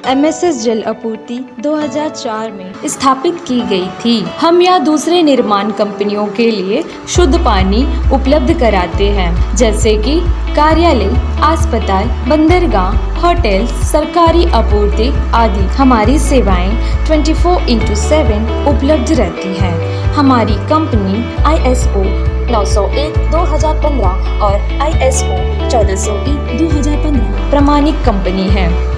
MSS जल आपूर्ति 2004 में स्थापित की गई थी। हम या दूसरे निर्माण कंपनियों के लिए शुद्ध पानी उपलब्ध कराते हैं, जैसे कि कार्यालय, अस्पताल, बंदरगाह, होटल, सरकारी आपूर्ति आदि। हमारी सेवाएं 24/7 उपलब्ध रहती हैं। हमारी कंपनी ISO 901/2015 और ISO 1401/2015 प्रमाणित कंपनी है।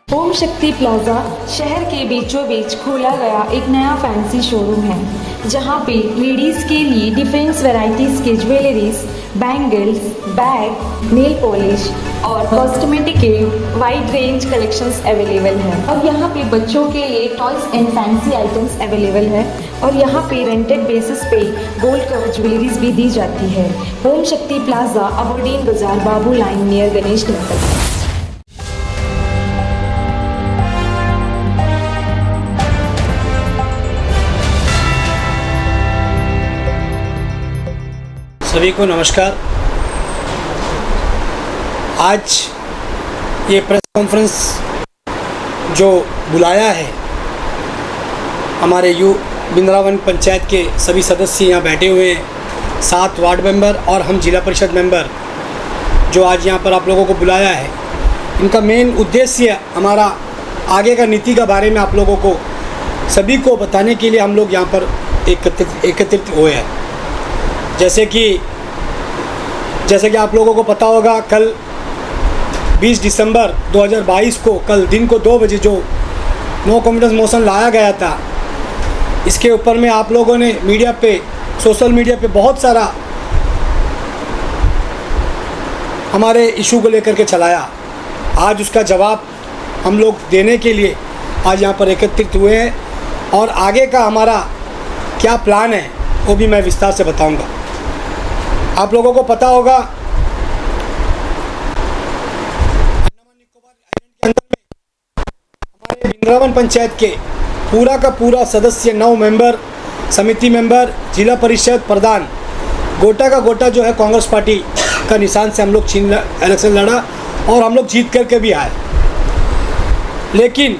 ओम शक्ति प्लाजा शहर के बीचों बीच खोला गया एक नया फैंसी शोरूम है, जहां पे लेडीज के लिए डिफरेंट वैरायटीज के jewelleries, bangles, bag, nail polish और कॉस्मेटिक के वाइड रेंज कलेक्शंस अवेलेबल है। और यहाँ पे बच्चों के लिए toys and fancy items available है। और यहाँ पे रेंटेड बेसिस पे गोल्ड कवर ज्वेलरीज भी दी जाती है। ओम शक्ति प्लाजा, अबोडीन बाजार, बाबू लाइन नियर गणेश टेम्पल। सभी को नमस्कार। आज ये प्रेस कॉन्फ्रेंस जो बुलाया है, हमारे बिंद्रावन पंचायत के सभी सदस्य यहाँ बैठे हुए हैं, 7 वार्ड मेंबर और हम जिला परिषद मेंबर जो आज यहाँ पर आप लोगों को बुलाया है। इनका मेन उद्देश्य हमारा आगे का नीति के बारे में आप लोगों को सभी को बताने के लिए हम लोग यहाँ पर एकत्रित हुए हैं। जैसे कि आप लोगों को पता होगा, कल 20 दिसंबर 2022 को कल दिन को 2 बजे जो नो कॉन्फिडेंस मोशन लाया गया था, इसके ऊपर में आप लोगों ने मीडिया पे, सोशल मीडिया पे बहुत सारा हमारे इशू को लेकर के चलाया। आज उसका जवाब हम लोग देने के लिए आज यहाँ पर एकत्रित हुए हैं और आगे का हमारा क्या प्लान है वो भी मैं विस्तार से बताऊंगा। आप लोगों को पता होगा, अंडमान निकोबार आइलैंड के अंदर में हमारे बिंद्रावन पंचायत के पूरा का पूरा सदस्य 9 मेंबर, समिति मेंबर, जिला परिषद प्रधान, गोटा का गोटा जो है कांग्रेस पार्टी का निशान से हम लोग इलेक्शन लड़ा और हम लोग जीत करके भी आए। लेकिन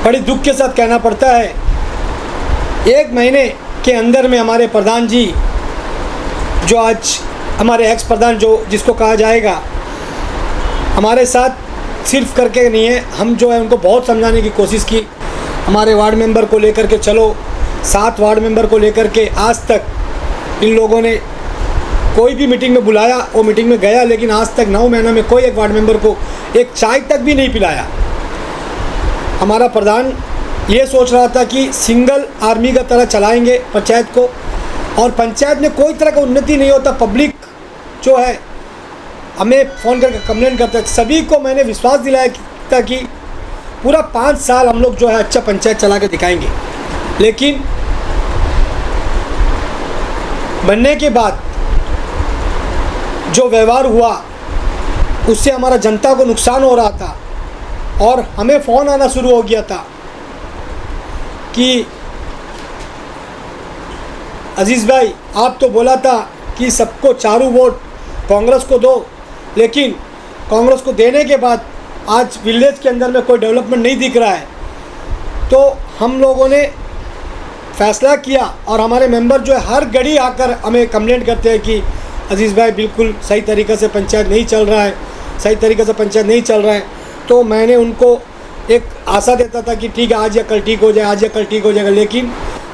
बड़ी दुख के साथ कहना पड़ता है, 1 महीने के अंदर में हमारे प्रधान जी, जो आज हमारे एक्स प्रधान जिसको कहा जाएगा, हमारे साथ सिर्फ करके नहीं है, हम जो है उनको बहुत समझाने की कोशिश की। हमारे वार्ड मेंबर को लेकर के चलो, 7 वार्ड मेंबर को लेकर के आज तक इन लोगों ने कोई भी मीटिंग में बुलाया, वो मीटिंग में गया, लेकिन आज तक 9 महीना में कोई एक वार्ड मेंबर को एक चाय तक भी नहीं पिलाया। हमारा प्रधान ये सोच रहा था कि सिंगल आर्मी का तरह चलाएंगे पंचायत को, और पंचायत में कोई तरह का उन्नति नहीं होता। पब्लिक जो है हमें फ़ोन करके कंप्लेंट करता है। सभी को मैंने विश्वास दिलाया था कि पूरा 5 साल हम लोग जो है अच्छा पंचायत चला के दिखाएंगे। लेकिन बनने के बाद जो व्यवहार हुआ उससे हमारा जनता को नुकसान हो रहा था और हमें फ़ोन आना शुरू हो गया था कि अजीज़ भाई, आप तो बोला था कि सबको चारों वोट कांग्रेस को दो, लेकिन कांग्रेस को देने के बाद आज विलेज के अंदर में कोई डेवलपमेंट नहीं दिख रहा है। तो हम लोगों ने फैसला किया और हमारे मेंबर जो है हर घड़ी आकर हमें कंप्लेंट करते हैं कि अजीज़ भाई बिल्कुल सही तरीक़े से पंचायत नहीं चल रहा है, सही तरीक़े से पंचायत नहीं चल रहा है। तो मैंने उनको एक आशा देता था कि ठीक है, आज या कल ठीक हो जाए, आज या कल ठीक हो जाएगा। लेकिन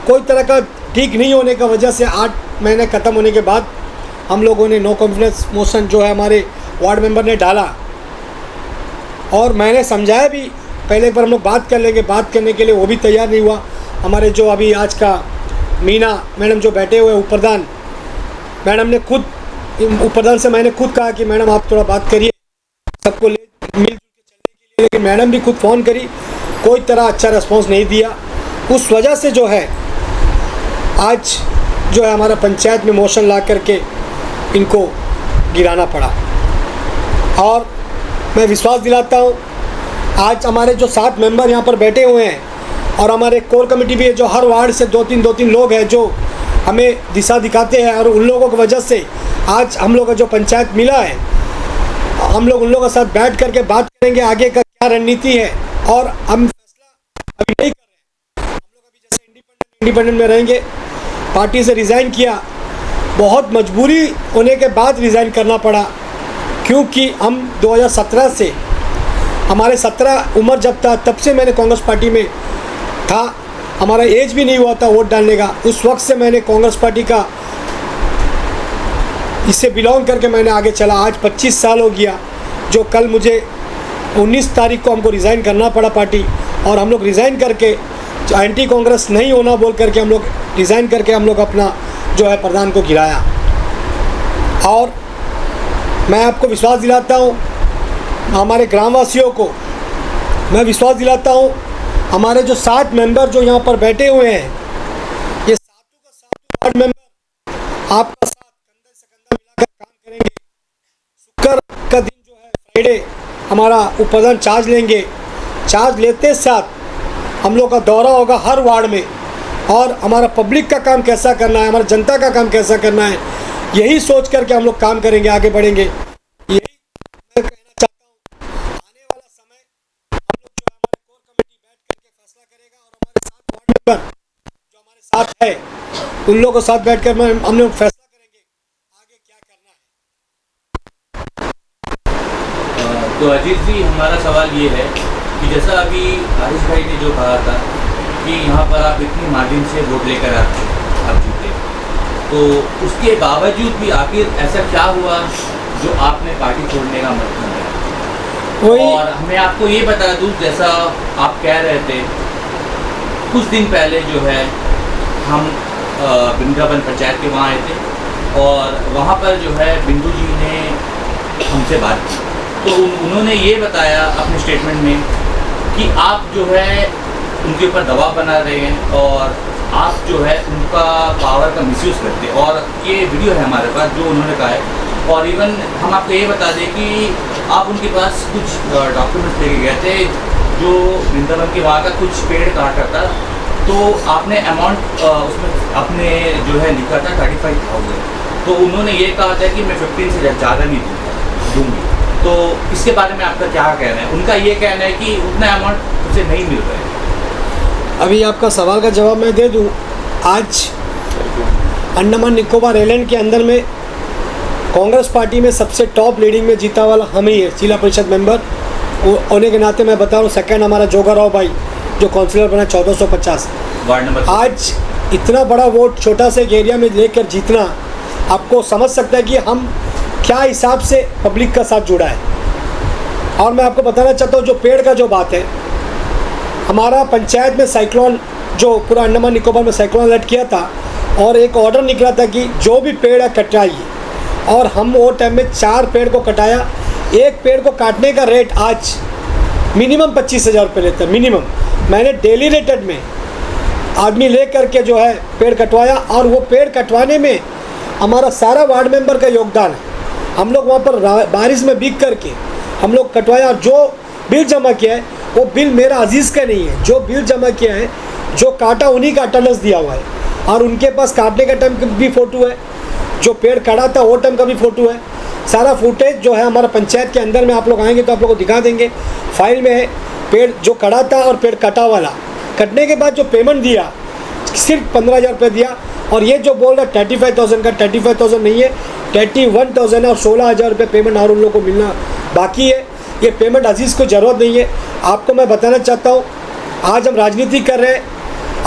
कोई तरह का ठीक नहीं होने का वजह से 8 महीने ख़त्म होने के बाद हम लोगों ने नो कॉन्फिडेंस मोशन जो है हमारे वार्ड मेंबर ने डाला और मैंने समझाया भी पहले, पर हम लोग बात कर लेंगे, बात करने के लिए वो भी तैयार नहीं हुआ। हमारे जो अभी आज का मीना मैडम जो बैठे हुए उप प्रधान, मैडम ने खुद, उप प्रधान से मैंने खुद कहा कि मैडम आप थोड़ा बात करिए सबको मिलजुल के चलने के लिए, लेकिन मैडम भी खुद फ़ोन करी कोई तरह अच्छा रिस्पॉन्स नहीं दिया। उस वजह से जो है आज जो है हमारा पंचायत में मोशन ला करके इनको गिराना पड़ा। और मैं विश्वास दिलाता हूँ, आज हमारे जो 7 मेंबर यहाँ पर बैठे हुए हैं और हमारे कोर कमेटी भी है, जो हर वार्ड से 2-3 लोग हैं जो हमें दिशा दिखाते हैं, और उन लोगों की वजह से आज हम लोग का जो पंचायत मिला है, हम लोग उन लोगों के साथ बैठ करके बात करेंगे आगे का क्या रणनीति है। और हम फैसला अभी नहीं कर रहे हैं, हम लोग अभी जैसे इंडिपेंडेंट में रहेंगे। पार्टी से रिज़ाइन किया, बहुत मजबूरी होने के बाद रिज़ाइन करना पड़ा, क्योंकि हम 2017 से हमारे 17 उम्र जब था तब से मैंने कांग्रेस पार्टी में था, हमारा एज भी नहीं हुआ था वोट डालने का। उस वक्त से मैंने कांग्रेस पार्टी का इससे बिलोंग करके मैंने आगे चला। आज 25 साल हो गया, जो कल मुझे 19 तारीख को हमको रिज़ाइन करना पड़ा पार्टी, और हम लोग रिज़ाइन करके जो एंटी कांग्रेस नहीं होना बोल करके हम लोग रिज़ाइन करके हम लोग अपना जो है प्रधान को गिराया। और मैं आपको विश्वास दिलाता हूँ, हमारे ग्रामवासियों को मैं विश्वास दिलाता हूँ, हमारे जो 7 मेंबर जो यहाँ पर बैठे हुए हैं, ये 7 वार्ड मेंबर आपका साथ कंधे से कंधा मिलाकर काम करेंगे। शुक्र का दिन जो है फ्राइडे हमारा उपप्रधान चार्ज लेंगे। चार्ज लेते साथ हम लोग का दौरा होगा हर वार्ड में, और हमारा पब्लिक का काम कैसा करना है, हमारा जनता का काम कैसा करना है, यही सोच करके हम लोग काम करेंगे, आगे बढ़ेंगे। यही मैं कहना चाहता हूँ। आने वाला समय हम लोग जो है हमारे कोर कमेटी बैठ करके फैसला करेगा, और हमारे 7 वार्ड मेंबर जो हमारे साथ है उन लोगों के साथ बैठ कर हम लोग फैसला करेंगे आगे क्या करना है। तो अजीत जी, हमारा सवाल ये है कि जैसा अभी आरिश भाई ने जो कहा था कि यहाँ पर आप इतनी मार्जिन से वोट लेकर आप जीते, तो उसके बावजूद भी आखिर ऐसा क्या हुआ जो आपने पार्टी छोड़ने का मतलब है? और मैं आपको ये बता दूँ, जैसा आप कह रहे थे कुछ दिन पहले जो है हम वृंदावन पंचायत के वहाँ आए थे, और वहाँ पर जो है बिंदु जी ने हमसे बात की, तो उन्होंने ये बताया अपने स्टेटमेंट में कि आप जो है उनके ऊपर दबाव बना रहे हैं और आप जो है उनका पावर का मिसयूज़ करते हैं। और ये वीडियो है हमारे पास जो उन्होंने कहा है। और इवन हम आपको ये बता दें कि आप उनके पास कुछ डॉक्यूमेंट्स लेके गए थे जो वृंदावन के वहाँ का कुछ पेड़ काटा था, तो आपने अमाउंट उसमें आपने जो है लिखा था 35,000। तो उन्होंने ये कहा था कि मैं 15 से ज़्यादा नहीं दूँगी। तो इसके बारे में आपका क्या कहना है? उनका ये कहना है कि उतना अमाउंट उसे नहीं मिल रहा है। अभी आपका सवाल का जवाब मैं दे दूं। आज अंडमान निकोबार आइलैंड के अंदर में कांग्रेस पार्टी में सबसे टॉप लीडिंग में जीता वाला हम ही है, जिला परिषद मेंबर होने के नाते मैं बता रहा हूँ। सेकंड हमारा जोगाराव भाई जो काउंसिलर बना 1450 वार्ड नंबर। आज इतना बड़ा वोट छोटा से एरिया में लेकर जीतना, आपको समझ सकता है कि हम क्या हिसाब से पब्लिक का साथ जुड़ा है। और मैं आपको बताना चाहता हूँ, जो पेड़ का जो बात है, हमारा पंचायत में साइक्लोन जो पूरा अंडमान निकोबार में साइक्लोन अलर्ट किया था, और एक ऑर्डर निकला था कि जो भी पेड़ है कटाइए, और हम वो टाइम में 4 पेड़ को कटाया। एक पेड़ को काटने का रेट आज मिनिमम 25,000 रुपये लेता है, मिनिमम। मैंने डेली रेटेड में आदमी ले करके जो है पेड़ कटवाया, और वो पेड़ कटवाने में हमारा सारा वार्ड मेंबर का योगदान है। हम लोग वहाँ पर बारिश में भीग करके हम लोग कटवाया। जो बिल जमा किया है वो बिल मेरा अजीज़ का नहीं है, जो बिल जमा किया है, जो काटा उन्हीं का अटेंडेंस दिया हुआ है, और उनके पास काटने का टाइम भी फ़ोटो है, जो पेड़ काटा था वो टाइम का भी फ़ोटो है। सारा फुटेज जो है हमारा पंचायत के अंदर में, आप लोग आएंगे तो आप लोग को दिखा देंगे, फाइल में है। पेड़ जो कटा था और पेड़ कटा वाला, कटने के बाद जो पेमेंट दिया सिर्फ 15,000 रुपये दिया। और ये जो बोल रहा है 35,000 का, 35,000 नहीं है, 31,000 है, और 16,000 रुपये पेमेंट और उन लोगों को मिलना बाकी है। ये पेमेंट अजीज़ को ज़रूरत नहीं है। आपको मैं बताना चाहता हूँ, आज हम राजनीति कर रहे हैं,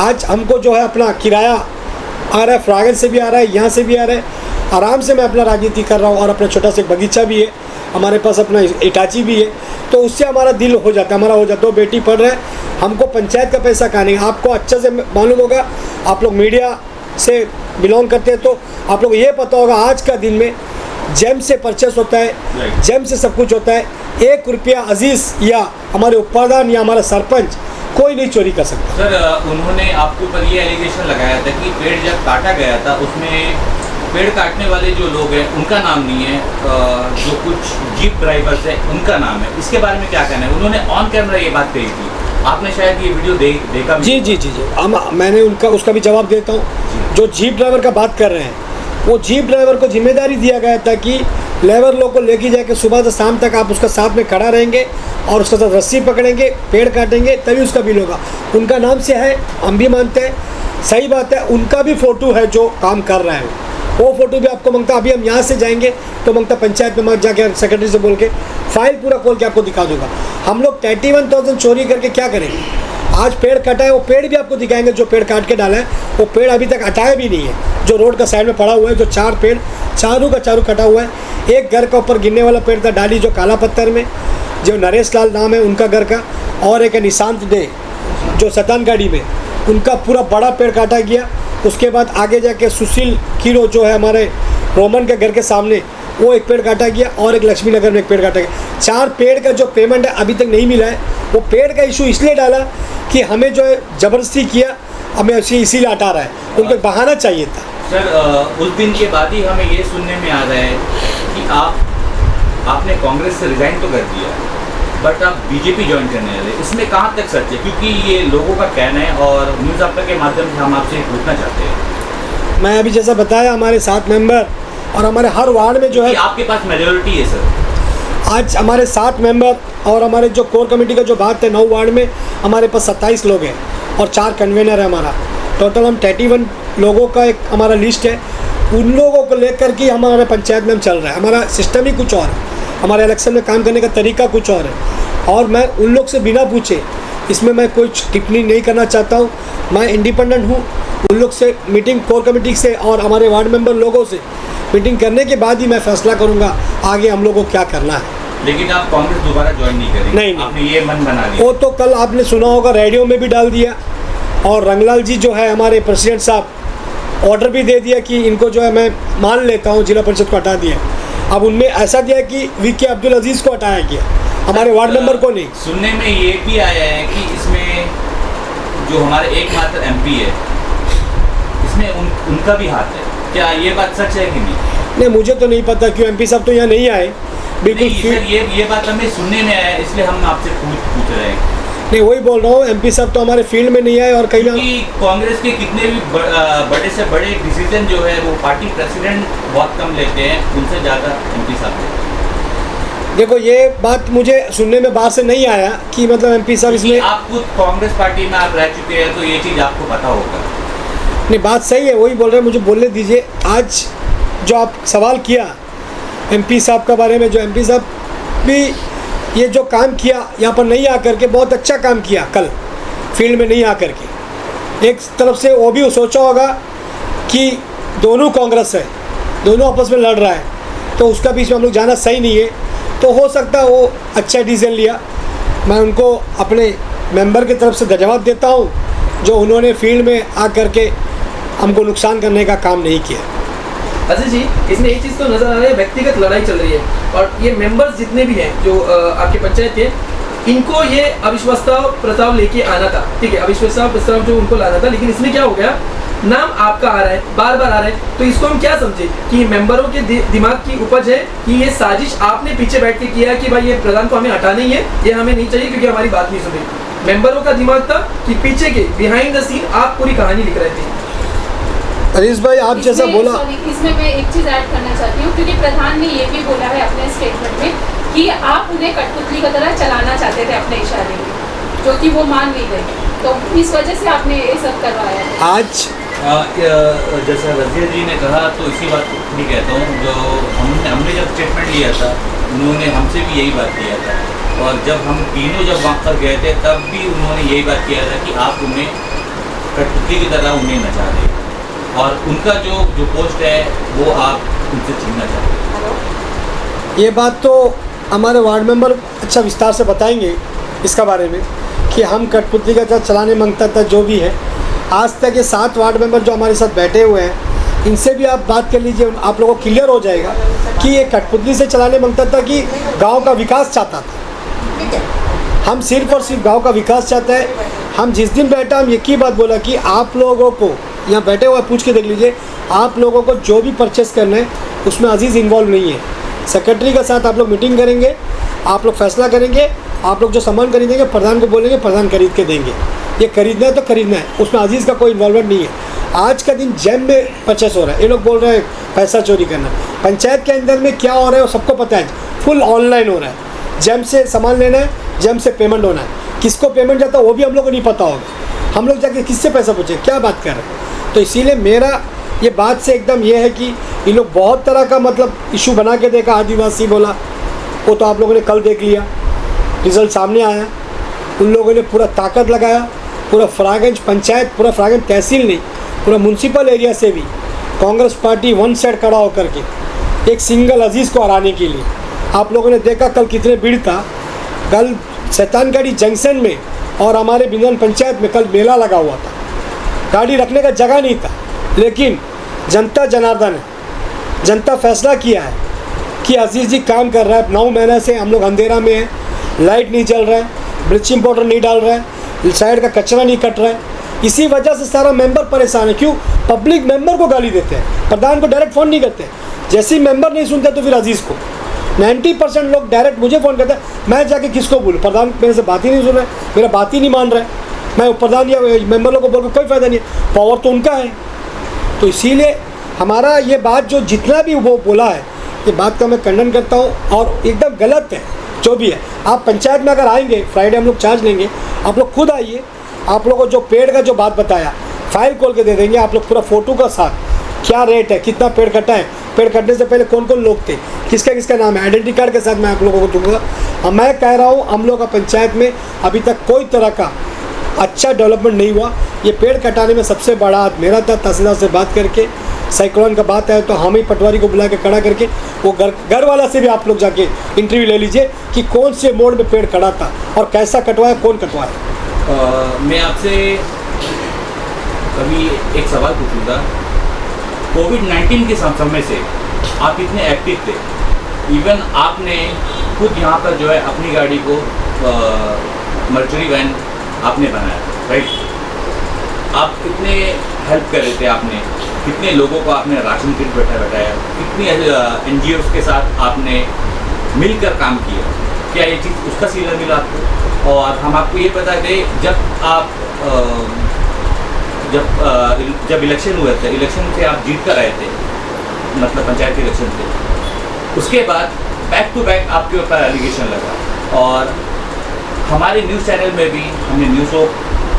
आज हमको जो है अपना किराया आ रहा है, फ्रागन से भी आ रहा है, यहाँ से भी आ रहा है, आराम से मैं अपना राजनीति कर रहा हूँ। और अपना छोटा सा बगीचा भी है, हमारे पास अपना इटाची भी है, तो उससे हमारा दिल हो जाता है, हमारा हो जाता है। 2 बेटी पढ़ रहे हैं, हमको पंचायत का पैसा कहाँ नहीं। आपको अच्छे से मालूम होगा, आप लोग मीडिया से बिलोंग करते हैं तो आप लोग ये पता होगा, आज का दिन में जेम से परचेस होता है, जेम से सब कुछ होता है। 1 रुपया अजीज़ या हमारे उपप्रधान या हमारा सरपंच कोई नहीं चोरी कर सकता। सर उन्होंने आपके ऊपर ये एलिगेशन लगाया था कि पेड़ जब काटा गया था उसमें पेड़ काटने वाले जो लोग हैं उनका नाम नहीं है, जो कुछ जीप ड्राइवर्स है उनका नाम है। इसके बारे में क्या कहना है? उन्होंने ऑन कैमरा ये बात कही थी, आपने शायद ये वीडियो देखा भी। जी मैंने उसका भी जवाब देता हूँ। जो जीप ड्राइवर का बात कर रहे हैं, वो जीप ड्राइवर को जिम्मेदारी दिया गया था कि लेबर लोग को लेके जाके सुबह से शाम तक आप उसका साथ में खड़ा रहेंगे और उसके साथ रस्सी पकड़ेंगे, पेड़ काटेंगे, तभी उसका बिल होगा। उनका नाम से है, हम भी मानते हैं, सही बात है। उनका भी फ़ोटो है जो काम कर रहा है, वो फ़ोटो भी आपको मांगता। अभी हम यहाँ से जाएंगे तो मांगता पंचायत में जाके सेक्रेटरी से बोल के फाइल पूरा खोल के आपको दिखा दूंगा। हम लोग 31,000 चोरी करके क्या करेंगे? आज पेड़ कटा है, वो पेड़ भी आपको दिखाएंगे जो पेड़ काट के डाला है, वो पेड़ अभी तक हटाया भी नहीं है। जो रोड का साइड में पड़ा हुआ है, जो 4 पेड़ चारों का चारों कटा हुआ है। एक घर का ऊपर गिरने वाला पेड़ था डाली, जो काला पत्थर में, जो नरेश लाल नाम है उनका घर का, और एक है निशांत दे जो सतानगाड़ी में, उनका पूरा बड़ा पेड़ काटा गया। उसके बाद आगे जाके सुशील कीरो जो है हमारे रोमन के घर के सामने, वो एक पेड़ काटा गया, और एक लक्ष्मी नगर में एक पेड़ काटा गया। 4 पेड़ का जो पेमेंट है अभी तक नहीं मिला है। वो पेड़ का इशू इसलिए डाला कि हमें जो है ज़बरदस्ती किया, हमें इसीलिए हटा रहा है, उनको बहाना चाहिए था। सर उस दिन के बाद ही हमें ये सुनने में आ रहा है कि आपने कांग्रेस से रिज़ाइन तो कर दिया, बट आप बीजेपी ज्वाइन करने वाले, इसमें कहाँ तक सच है? क्योंकि ये लोगों का कहना है और न्यूज़ आपका के माध्यम से हम आपसे पूछना चाहते हैं। मैं अभी जैसा बताया, हमारे 7 मेंबर और हमारे हर वार्ड में जो है, आपके पास मेजोरिटी है सर। आज हमारे 7 मेंबर और हमारे जो कोर कमेटी का जो बात है, 9 वार्ड में हमारे पास 27 लोग हैं और 4 कन्वेनर है हमारा। टोटल हम 31 लोगों का एक हमारा लिस्ट है। उन लोगों को लेकर के हमारे पंचायत में हम चल रहा है। हमारा सिस्टम ही कुछ और है, हमारे इलेक्शन में काम करने का तरीका कुछ और है, और मैं उन लोग से बिना पूछे इसमें मैं कुछ टिप्पणी नहीं करना चाहता हूँ। मैं इंडिपेंडेंट हूँ। उन लोग से मीटिंग, कोर कमेटी से और हमारे वार्ड मेंबर लोगों से मीटिंग करने के बाद ही मैं फैसला करूँगा आगे हम लोगों को क्या करना है। लेकिन आप कांग्रेस दोबारा ज्वाइन नहीं करेंगे? नहीं, आपने ये मन बना लिया। वो तो कल आपने सुना होगा, रेडियो में भी डाल दिया, और रंगलाल जी जो है हमारे प्रेसिडेंट साहब, ऑर्डर भी दे दिया कि इनको जो है मैं मान लेता हूँ, जिला परिषद को हटा दिया। अब उनमें ऐसा दिया कि वीके अब्दुल अजीज़ को हटाया गया, हमारे वार्ड मेंबर को नहीं। सुनने में ये भी आया है कि इसमें जो हमारे एकमात्र एमपी है, इसमें उनका भी हाथ है। क्या ये बात सच है कि नहीं? मुझे तो नहीं पता, क्यों एमपी साहब तो यहाँ नहीं आए। बिल्कुल सर, ये बात हमें सुनने में आया है, इसलिए हम आपसे पूछ रहे हैं। नहीं, वही बोल रहा हूँ, एमपी साहब तो हमारे फील्ड में नहीं आए। और कहीं कांग्रेस के कितने भी बड़े से बड़े डिसीजन जो है वो पार्टी प्रेसिडेंट बहुत कम लेते हैं, उनसे ज़्यादा एमपी साहब लेते हैं। देखो, ये बात मुझे सुनने में बाहर से नहीं आया कि मतलब एमपी साहब इसमें। आप खुद कांग्रेस पार्टी में आप रह चुके हैं तो ये चीज़ आपको पता होगा। नहीं, बात सही है, वही बोल रहे हैं, मुझे बोलने दीजिए। आज जो आप सवाल किया एमपी साहब के बारे में, जो एमपी साहब भी ये जो काम किया यहाँ पर नहीं आकर के, बहुत अच्छा काम किया कल फील्ड में नहीं आकर के। एक तरफ से वो भी सोचा होगा कि दोनों कांग्रेस है, दोनों आपस में लड़ रहा है, तो उसका बीच में हम लोग जाना सही नहीं है। तो हो सकता है वो अच्छा डिसीजन लिया। मैं उनको अपने मेंबर की तरफ से जवाब देता हूँ, जो उन्होंने फील्ड में आकर के हमको नुकसान करने का काम नहीं किया। अजीज जी, इसमें एक चीज़ तो नज़र आ रही है, व्यक्तिगत लड़ाई चल रही है, और ये मेंबर्स जितने भी हैं जो आपके पंचायत के, इनको ये अविश्वास प्रस्ताव लेके आना था, ठीक है, अविश्वास प्रस्ताव जो उनको लाना था, लेकिन इसमें क्या हो गया, नाम आपका आ रहा है, बार बार आ रहा है, तो इसको हम क्या समझे कि मेंबरों के दिमाग की उपज है कि ये साजिश आपने पीछे बैठ के किया कि भाई ये प्रधान को हमें हटाना ही है, ये हमें नहीं चाहिए क्योंकि हमारी बात नहीं सुनी। मेंबरों का दिमाग था कि पीछे के बिहाइंड द सीन आप पूरी कहानी लिख रहे थे। अजीज भाई, आप जैसा बोला, इसमें मैं एक चीज़ ऐड करना चाहती हूँ, क्योंकि प्रधान ने ये भी बोला है अपने स्टेटमेंट में कि आप उन्हें कठपुतली की तरह चलाना चाहते थे अपने इशारे में, जो कि वो मान नहीं गए, तो इस वजह से आपने ये सब करवाया है। आज जैसा रजिया जी ने कहा, तो इसी बात को भी कहता हूँ, जो हमने जब स्टेटमेंट लिया था, उन्होंने हमसे भी यही बात किया था, और जब हम तीनों जब वहाँ पर गए थे तब भी उन्होंने यही बात किया था कि आप उन्हें कठपुतली की तरह उन्हें नचा दें, और उनका जो पोस्ट है वो आप उनसे छीनना चाहते हैं। ये बात तो हमारे वार्ड मेंबर अच्छा विस्तार से बताएंगे इसका बारे में कि हम कठपुतली का चलाने मांगता था, जो भी है। आज तक ये 7 वार्ड मेंबर जो हमारे साथ बैठे हुए हैं, इनसे भी आप बात कर लीजिए, आप लोगों को क्लियर हो जाएगा कि ये कठपुतली से चलाने मांगता था कि गांव का विकास चाहता था। हम सिर्फ और सिर्फ गांव का विकास चाहते हैं। हम जिस दिन बैठा हम एक ही बात बोला कि आप लोगों को यहाँ बैठे हुए पूछ के देख लीजिए, आप लोगों को जो भी परचेस करना है उसमें अजीज़ इन्वॉल्व नहीं है। सेक्रेटरी के साथ आप लोग मीटिंग करेंगे, आप लोग फैसला करेंगे, आप लोग जो सामान खरीदेंगे प्रधान को बोलेंगे, प्रधान खरीद के देंगे। ये खरीदना है तो खरीदना है, उसमें अजीज़ का कोई इन्वॉल्वमेंट नहीं है। आज का दिन जैम में परचेस हो रहा है, ये लोग बोल रहे हैं पैसा चोरी करना। पंचायत के अंदर में क्या हो रहा है वो सबको पता है, फुल ऑनलाइन हो रहा है। जैम से सामान लेना है, जैम से पेमेंट होना है, किसको पेमेंट जाता है वो भी हम लोग को नहीं पता होगा। हम लोग जाके किससे पैसा पूछे, क्या बात कर रहे हैं। तो इसीलिए मेरा ये बात से एकदम ये है कि ये लोग बहुत तरह का मतलब इशू बना के देखा, आदिवासी बोला, वो तो आप लोगों ने कल देख लिया, रिज़ल्ट सामने आया। उन लोगों ने पूरा ताकत लगाया, पूरा फरागंज पंचायत, पूरा फरागंज तहसील नहीं, पूरा म्यूनसिपल एरिया से भी कांग्रेस पार्टी वन साइड खड़ा होकर के एक सिंगल अजीज़ को हराने के लिए। आप लोगों ने देखा कल कितने भीड़ था। कल शैतानगढ़ी जंक्शन में और हमारे बिंदन पंचायत में कल मेला लगा हुआ था, गाड़ी रखने का जगह नहीं था, लेकिन जनता जनार्दन है, जनता फैसला किया है कि अजीज़ जी काम कर रहा है। 9 महीने से हम लोग अंधेरा में हैं, लाइट नहीं जल रहा है, ब्लीचिंग पाउडर नहीं डाल रहा है, साइड का कचरा नहीं कट रहा है। इसी वजह से सारा मेंबर परेशान है। क्यों? पब्लिक मेंबर को गाली देते हैं, प्रधान को डायरेक्ट फ़ोन नहीं करते। जैसे ही मेंबर नहीं सुनते तो फिर अजीज़ को 90% लोग डायरेक्ट मुझे फ़ोन करते हैं, मैं जाके किसको बोलूँ, प्रधान मेरे से बात ही नहीं सुन रहा है, मेरा बात ही नहीं मान रहा है, मैं प्रधान या मेंबर लोगों को बोल कोई फ़ायदा नहीं है, पावर तो उनका है। तो इसीलिए हमारा ये बात जो जितना भी वो बोला है, ये बात का मैं खंडन करता हूँ और एकदम गलत है जो भी है। आप पंचायत में अगर आएंगे, फ्राइडे हम लोग चार्ज लेंगे, आप लोग खुद आइए, आप लोगों को जो पेड़ का जो बात बताया फाइल खोल के दे देंगे, आप लोग पूरा फ़ोटो का साथ क्या रेट है, कितना पेड़ कटा है, पेड़ कटने से पहले कौन कौन लोग थे, किसका किसका नाम है, आइडेंटिटी कार्ड के साथ मैं आप लोगों को दूंगा। और मैं कह रहा हूँ हम लोग का पंचायत में अभी तक कोई तरह का अच्छा डेवलपमेंट नहीं हुआ। ये पेड़ कटाने में सबसे बड़ा हाथ मेरा था। तहसीलदार से बात करके साइक्लोन का बात है तो हम ही पटवारी को बुला के खड़ा करके वो घर वाला से भी आप लोग जाके इंटरव्यू ले लीजिए कि कौन से मोड़ में पेड़ खड़ा था और कैसा कटवाया, कौन कटवाया। मैं आपसे अभी एक सवाल पूछूंगा। कोविड-19 के समय से आप इतने एक्टिव थे, इवन आपने खुद यहाँ पर जो है अपनी गाड़ी को मर्चरी वैन आपने बनाया, राइट। आप कितने हेल्प कर रहे थे, आपने कितने लोगों को आपने राशन किट बैठाया, कितनी NGOs के साथ आपने मिलकर काम किया। क्या ये चीज़ उसका सिला मिला आपको? और हम आपको ये बता दें, जब इलेक्शन हुए थे, इलेक्शन से आप जीत कर आए थे, मतलब पंचायत इलेक्शन से, उसके बाद बैक टू बैक आपके ऊपर एलिगेशन लगा और हमारे न्यूज़ चैनल में भी हमने न्यूज़ों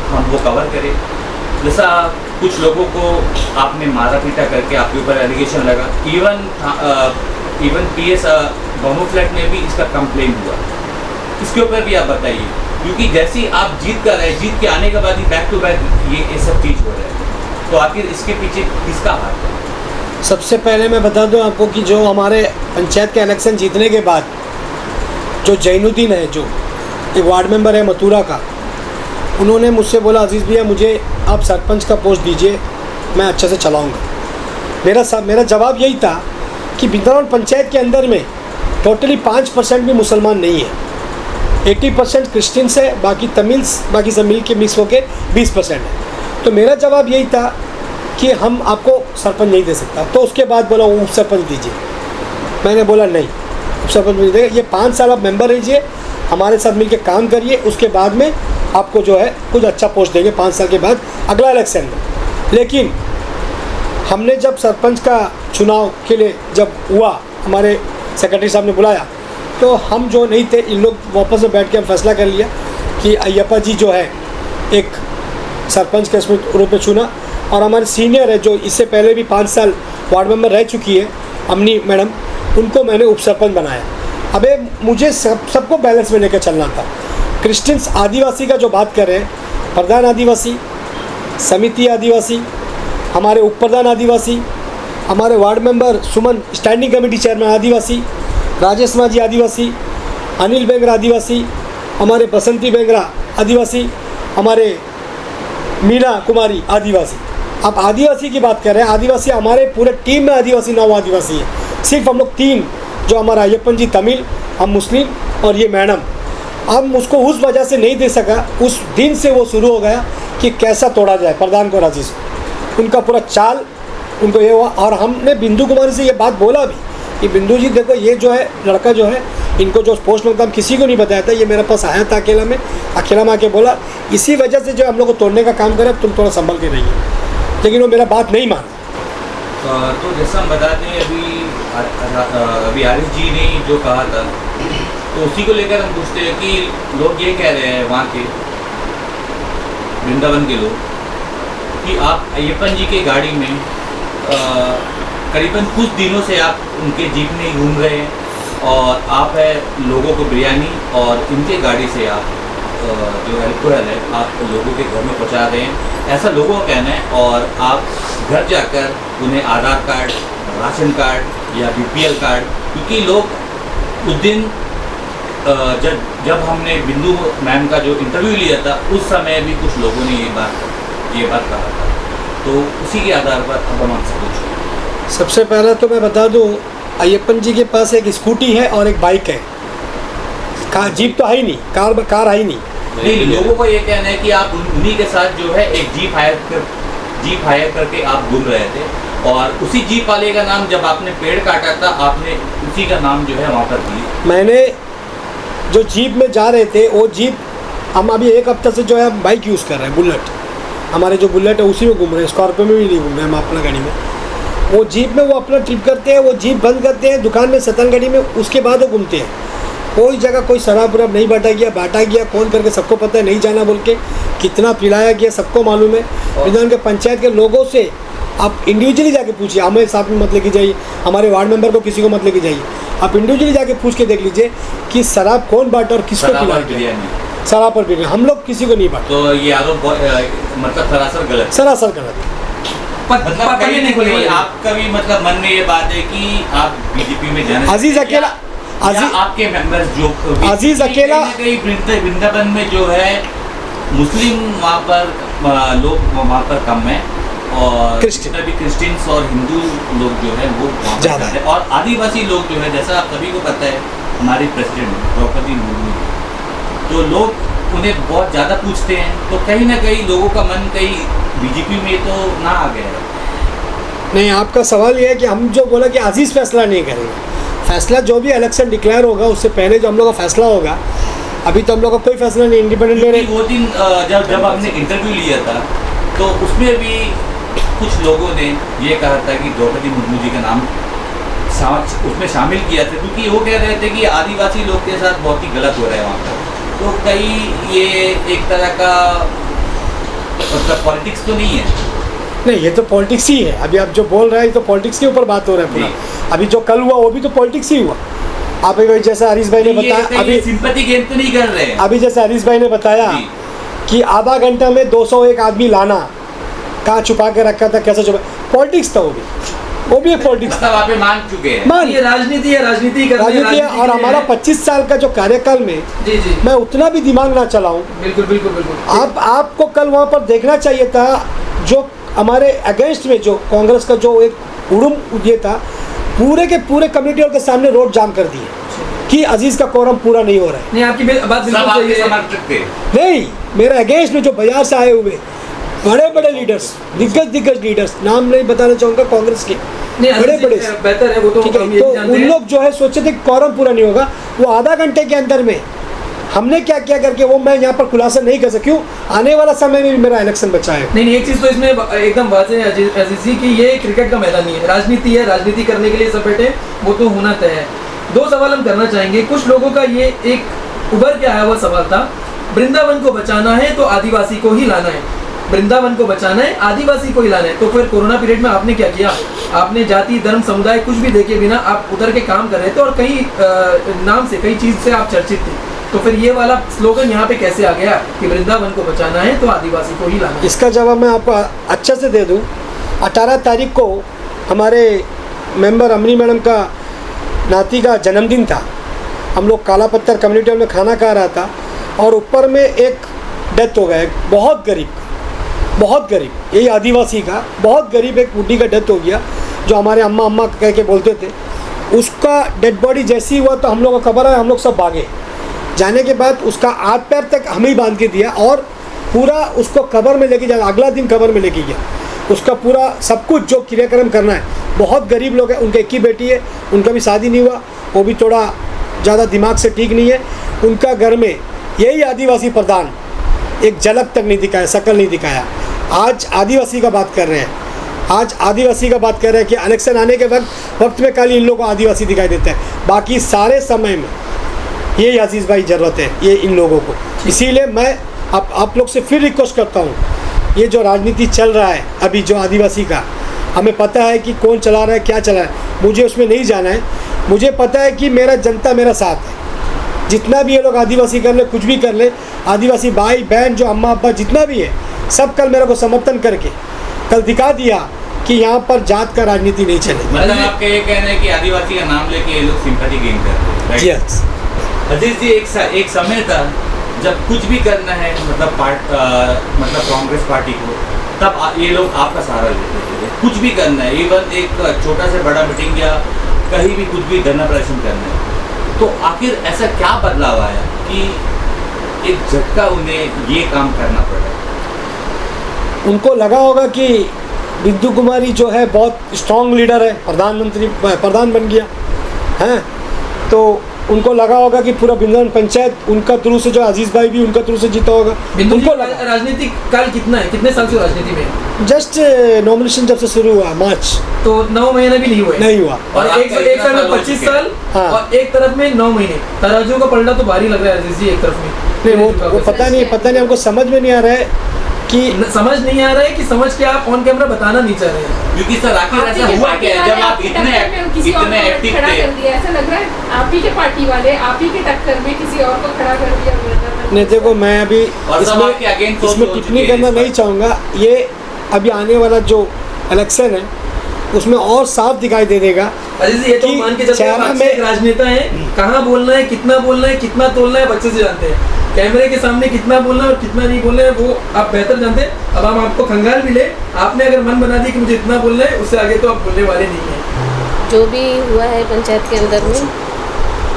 हम वो कवर करे। जैसा कुछ लोगों को आपने मारा पीटा करके आपके ऊपर एलिगेशन लगा, इवन PS बमो फ्लैट में भी इसका कंप्लेन हुआ। इसके ऊपर भी आप बताइए, क्योंकि जैसे ही आप जीत कर रहे, जीत के आने के बाद ही बैक टू बैक ये सब चीज़ हो रहा है, तो आखिर इसके पीछे किसका हाथ है? सबसे पहले मैं बता दूं आपको कि जो हमारे पंचायत के इलेक्शन जीतने के बाद जो जैनुद्दीन है, जो एक वार्ड मेंबर है मथुरा का, उन्होंने मुझसे बोला अजीज़ भैया मुझे आप सरपंच का पोस्ट दीजिए, मैं अच्छे से चलाऊँगा। मेरा जवाब यही था कि बिंद्रावन पंचायत के अंदर में टोटली 5% भी मुसलमान नहीं है, 80% क्रिश्चियंस है, बाकी तमिल्स, बाकी सब मिल के मिक्स होके 20% है। तो मेरा जवाब यही था कि हम आपको सरपंच नहीं दे सकता। तो उसके बाद बोला उप सरपंच दीजिए। मैंने बोला नहीं, उप सरपंच नहीं देगा, ये 5 साल आप मेंबर रहिए, हमारे साथ मिलकर काम करिए, उसके बाद में आपको जो है कुछ अच्छा पोस्ट देंगे 5 साल के बाद अगला इलेक्शन में। लेकिन हमने जब सरपंच का चुनाव के लिए जब हुआ, हमारे सेक्रेटरी साहब ने बुलाया, तो हम जो नहीं थे, इन लोग वापस में बैठ के हम फैसला कर लिया कि अय्यप्पा जी जो है एक सरपंच के रूप में चुना, और हमारे सीनियर है जो इससे पहले भी 5 साल वार्ड मेंबर रह चुकी है, अमनी मैडम, उनको मैंने उप सरपंच बनाया। अबे मुझे सबको बैलेंस में लेकर चलना था। क्रिश्चियंस आदिवासी का जो बात कर रहे हैं, प्रधान आदिवासी, समिति आदिवासी, हमारे उप प्रधान आदिवासी, हमारे वार्ड मेंबर सुमन स्टैंडिंग कमेटी चेयरमैन आदिवासी, राजेश माझी आदिवासी, अनिल बेंगरा आदिवासी, हमारे बसंती बेंगरा आदिवासी, हमारे मीना कुमारी आदिवासी। आप आदिवासी की बात कर रहे हैं, आदिवासी हमारे पूरे टीम में आदिवासी 9 आदिवासी है। सिर्फ हम लोग 3 जो हमारा अय्यप्पन जी तमिल, हम मुस्लिम और ये मैडम, अब उसको उस वजह से नहीं दे सका। उस दिन से वो शुरू हो गया कि कैसा तोड़ा जाए प्रधान को, राजीव को। उनका पूरा चाल उनको ये हुआ। और हमने बिंदु कुमारी से ये बात बोला भी कि बिंदु जी देखो, ये जो है लड़का जो है, इनको जो पोस्ट मिलता हम किसी को नहीं बताया था, ये मेरे पास आया था अकेला में आके बोला, इसी वजह से जो हम लोग को तोड़ने का काम करे, तुम थोड़ा संभल के रहिए। लेकिन वो मेरा बात नहीं माना। तो जैसा हम बताते हैं, अभी आरिफ जी ने जो कहा था, तो उसी को लेकर हम पूछते हैं कि लोग ये कह रहे हैं वहाँ के वृंदावन के लोग कि आप अय्यप्पन जी की गाड़ी में करीबन कुछ दिनों से आप उनके जीप में ही घूम रहे हैं और आप है लोगों को बिरयानी और इनके गाड़ी से आप जो अल्कोहल है आप लोगों के घर में पहुंचा रहे हैं, ऐसा लोगों का कहना है। और आप घर जाकर उन्हें आधार कार्ड, राशन कार्ड या बीपीएल कार्ड, क्योंकि लोग उस दिन जब हमने बिंदु मैम का जो इंटरव्यू लिया था, उस समय भी कुछ लोगों ने ये बात कहा था। तो उसी के आधार पर अब हम आपसे पूछें। सबसे पहले तो मैं बता दूं, अय्यप्पन जी के पास एक स्कूटी है और एक बाइक है, जीप तो है ही नहीं, कार है ही नहीं। नहीं, लोगों को ये कहना है कि आप उन्हीं के साथ जो है एक जीप हायर करके आप घूम रहे थे, और उसी जीप वाले का नाम जब आपने पेड़ काटा था, आपने उसी का नाम जो है वहाँ पर दिया। मैंने जो जीप में जा रहे थे, वो जीप हम अभी एक हफ्ते से जो है बाइक यूज़ कर रहे हैं, बुलेट। हमारे जो बुलेट है उसी में घूम रहे हैं, स्कॉर्पियो में भी नहीं घूम रहे हम अपना गाड़ी में। वो जीप में वो अपना ट्रिप करते हैं, वो जीप बंद करते हैं दुकान में सतन गाड़ी में, उसके बाद वो घूमते हैं। कोई जगह कोई शराब वराब नहीं बांटा गया कौन करके सबको पता है, नहीं जाना बोल के कितना पिलाया गया सबको मालूम है। विधान के पंचायत के लोगों से आप इंडिविजुअली जाके पूछिए, हमें साथ में मत लेके जाइए, हमारे वार्ड मेंबर को किसी को मत लेके जाइए, आप इंडिविजुअली जाके पूछ के देख लीजिए कि शराब कौन बांटा और किसको पिलाया। शराब पर बिरयानी हम लोग किसी को नहीं बांटा। तो ये आरोप मतलब सरासर गलत, सरासर गलत। मतलब कहीं नहीं कोई आपका भी मतलब मन में ये बात है कि आप बीजेपी में जाना, अजीज अकेला, आपके मेंबर्स जो अजीज अकेला, वृंदावन में जो है मुस्लिम वहाँ पर लोग वहाँ पर कम है, और भी क्रिश्चियंस और हिंदू लोग जो है वो ज़्यादा है, और आदिवासी लोग जो है, जैसा आप सभी को पता है, हमारी प्रेसिडेंट द्रौपदी मुर्मू, तो लोग उन्हें बहुत ज़्यादा पूछते हैं, तो कहीं ना कहीं लोगों का मन कहीं बीजेपी में तो ना आ गया है। नहीं, आपका सवाल ये है कि हम जो बोला कि अजीज फैसला नहीं करेंगे, फैसला जो भी इलेक्शन डिक्लेयर होगा उससे पहले जो हम लोग का फैसला होगा, अभी तो हम लोग का कोई फैसला नहीं, इंडिपेंडेंट में। वो दिन जब हमने इंटरव्यू लिया था, तो उसमें भी कुछ लोगों ने ये कहा था कि द्रौपदी मुर्मू जी का नाम उसमें शामिल किया था, क्योंकि वो कह रहे थे कि आदिवासी लोग के साथ बहुत ही गलत हो रहा है वहाँ पर। तो कहीं ये एक तरह का मतलब पॉलिटिक्स तो नहीं है? नहीं, ये तो पॉलिटिक्स ही है। अभी आप जो बोल रहे हैं तो पॉलिटिक्स के ऊपर बात हो रहा है पूरा। अभी जो कल हुआ वो भी तो पॉलिटिक्स ही हुआ। आप जैसा हरीश भाई ने बताया, अभी सिंपैथी गेम तो नहीं कर रहे हैं। अभी जैसे हरीश भाई ने बताया कि आधा घंटा में 201 आदमी लाना, कहाँ छुपा के रखा था, कैसे छुपा, पॉलिटिक्स था वो भी एक पॉलिटिक्स था। आप मान चुके हैं, मान ये राजनीति है, राजनीति है। और हमारा 25 साल का जो कार्यकाल में जी मैं उतना भी दिमाग ना चलाऊं। बिल्कुल बिल्कुल बिल्कुल। आपको कल वहाँ पर देखना चाहिए था, जो हमारे अगेंस्ट में जो कांग्रेस का जो एक उड़ूम ये था, पूरे के पूरे कम्युनिटी के सामने रोड जाम कर दिए कि अजीज का कोरम पूरा नहीं हो रहा है। नहीं, आपकी बात बिल्कुल सही है। नहीं, मेरे अगेंस्ट में जो बाजार से आए हुए बड़े बड़े लीडर्स, दिग्गज लीडर्स, नाम नहीं बताना चाहूँगा कांग्रेस के, बड़े बड़े बेहतर है वो तो, ठीक है। तो उन लोग जो है सोचे थे कोरम पूरा नहीं होगा, वो आधा घंटे के अंदर में हमने क्या क्या करके वो मैं यहाँ पर खुलासा नहीं कर सकूँ। आने वाला समय में भी मेरा इलेक्शन बचा है। नहीं, एक चीज़ तो इसमें एकदम वाज़ेह है अजीज जी कि ये क्रिकेट का मैदान नहीं है, राजनीति है, राजनीति करने के लिए सब बैठे, वो तो होना तय है। 2 सवाल हम करना चाहेंगे। कुछ लोगों का ये एक उभर के आया हुआ सवाल था, वृंदावन को बचाना है तो आदिवासी को ही लाना है, वृंदावन को बचाना है, आदिवासी को ही लाना है। तो फिर कोरोना पीरियड में आपने क्या किया? आपने जाति, धर्म, समुदाय कुछ भी देखे बिना आप उतर के काम कर रहे थे, और कई नाम से, कई चीज़ से आप चर्चित थे। तो फिर ये वाला स्लोगन यहाँ पे कैसे आ गया कि वृंदावन को बचाना है तो आदिवासी को ही लाना है? इसका जवाब मैं आपको अच्छे से दे दूँ। 18 तारीख को हमारे मेंबर अमनी मैडम का नाती का जन्मदिन था। हम लोग काला पत्थर कम्युनिटी हॉल में खाना खा रहा था, और ऊपर में एक डेथ हो गया, बहुत गरीब, यही आदिवासी का बहुत गरीब एक बुढ़ी का डेथ हो गया, जो हमारे अम्मा कह के बोलते थे। उसका डेड बॉडी जैसी हुआ तो हम लोग को खबर है, हम लोग सब भागे। जाने के बाद उसका हाथ पैर तक हम ही बांध के दिया और पूरा उसको कब्र में लेके जाना, अगला दिन कब्र में लेके गया। उसका पूरा सब कुछ जो क्रियाक्रम करना है। बहुत गरीब लोग हैं, उनकी एक ही बेटी है, उनका भी शादी नहीं हुआ, वो भी थोड़ा ज़्यादा दिमाग से ठीक नहीं है। उनका घर में यही आदिवासी प्रधान एक झलक तक नहीं दिखाया, शकल नहीं दिखाया। आज आदिवासी का बात कर रहे हैं, आज आदिवासी का बात कर रहे हैं कि इलेक्शन आने के वक्त में खाली इन लोगों को आदिवासी दिखाई देता है, बाकी सारे समय में यही आजीज़ भाई ज़रूरत है ये इन लोगों को। इसीलिए मैं आप लोग से फिर रिक्वेस्ट करता हूँ, ये जो राजनीति चल रहा है अभी जो आदिवासी का, हमें पता है कि कौन चला रहा है, क्या चला रहा है, मुझे उसमें नहीं जाना है। मुझे पता है कि मेरा जनता मेरा साथ है। जितना भी ये लोग आदिवासी कर ले, कुछ भी कर ले, आदिवासी भाई बहन जो अम्मा अब्बा जितना भी है, सब कल मेरे को समर्थन करके कल दिखा दिया कि यहाँ पर जात का राजनीति नहीं चलेगी। मतलब आपका ये कहना है कि आदिवासी का नाम लेके ये लोग सिंपैथी गेन करते हैं। यस अजीज जी, एक समय था जब कुछ भी करना है मतलब कांग्रेस पार्टी को, तब ये लोग आपका सहारा लेते थे। कुछ भी करना है, इवन एक छोटा से बड़ा मीटिंग या कहीं भी कुछ भी धरना प्रदर्शन करना है, तो आखिर ऐसा क्या बदलाव आया कि एक झटका उन्हें ये काम करना पड़ा? उनको लगा होगा कि बिंदु कुमारी जो है बहुत स्ट्रॉन्ग लीडर है, प्रधान बन गया है, तो उनको लगा होगा कि पूरा बिंदुन पंचायत उनका थ्रू से, जो अजीज भाई भी उनका थ्रू से जीता होगा। उनको राजनीतिक काल कितना है, कितने साल से राजनीति में? जस्ट नॉमिनेशन जब से शुरू हुआ मार्च, तो 9 महीने भी नहीं हुए। नहीं हुआ। और एक साल में 25 साल। हाँ। और एक तरफ में 9 महीने। तराजू का पलड़ा तो भारी लग रहा है अजीज जी एक तरफ में। नहीं, वो पता नहीं हमको समझ में नहीं आ रहा है कि समझ नहीं आ रहा है कि समझ के आप ऑन कैमरा बताना नहीं चाह रहे हैं। क्योंकि सर आखिर ऐसा हुआ क्या जब आप इतने एक्टिव थे? ऐसा लग रहा है आप ही के पार्टी वाले आप ही के टक्कर में किसी और को खड़ा कर दिया। नहीं, देखो मैं अभी इसमें टिप्पणी करना नहीं चाहूँगा। ये अभी आने वाला जो इलेक्शन है उसमें और साफ दिखाई दे देगा। अजीज ये तो मान के चलते हैं एक राजनेता है, कहाँ बोलना है, कितना बोलना है, कितना तोलना है, बच्चे से जानते हैं। कैमरे के सामने कितना बोलना है और कितना नहीं बोलना है वो आप बेहतर जानते हैं। अब हम आपको खंगाल मिले, आपने अगर मन बना दी कि मुझे इतना बोलना है, उससे आगे तो आप बोलने वाले नहीं हैं। जो भी हुआ है पंचायत के अंदर में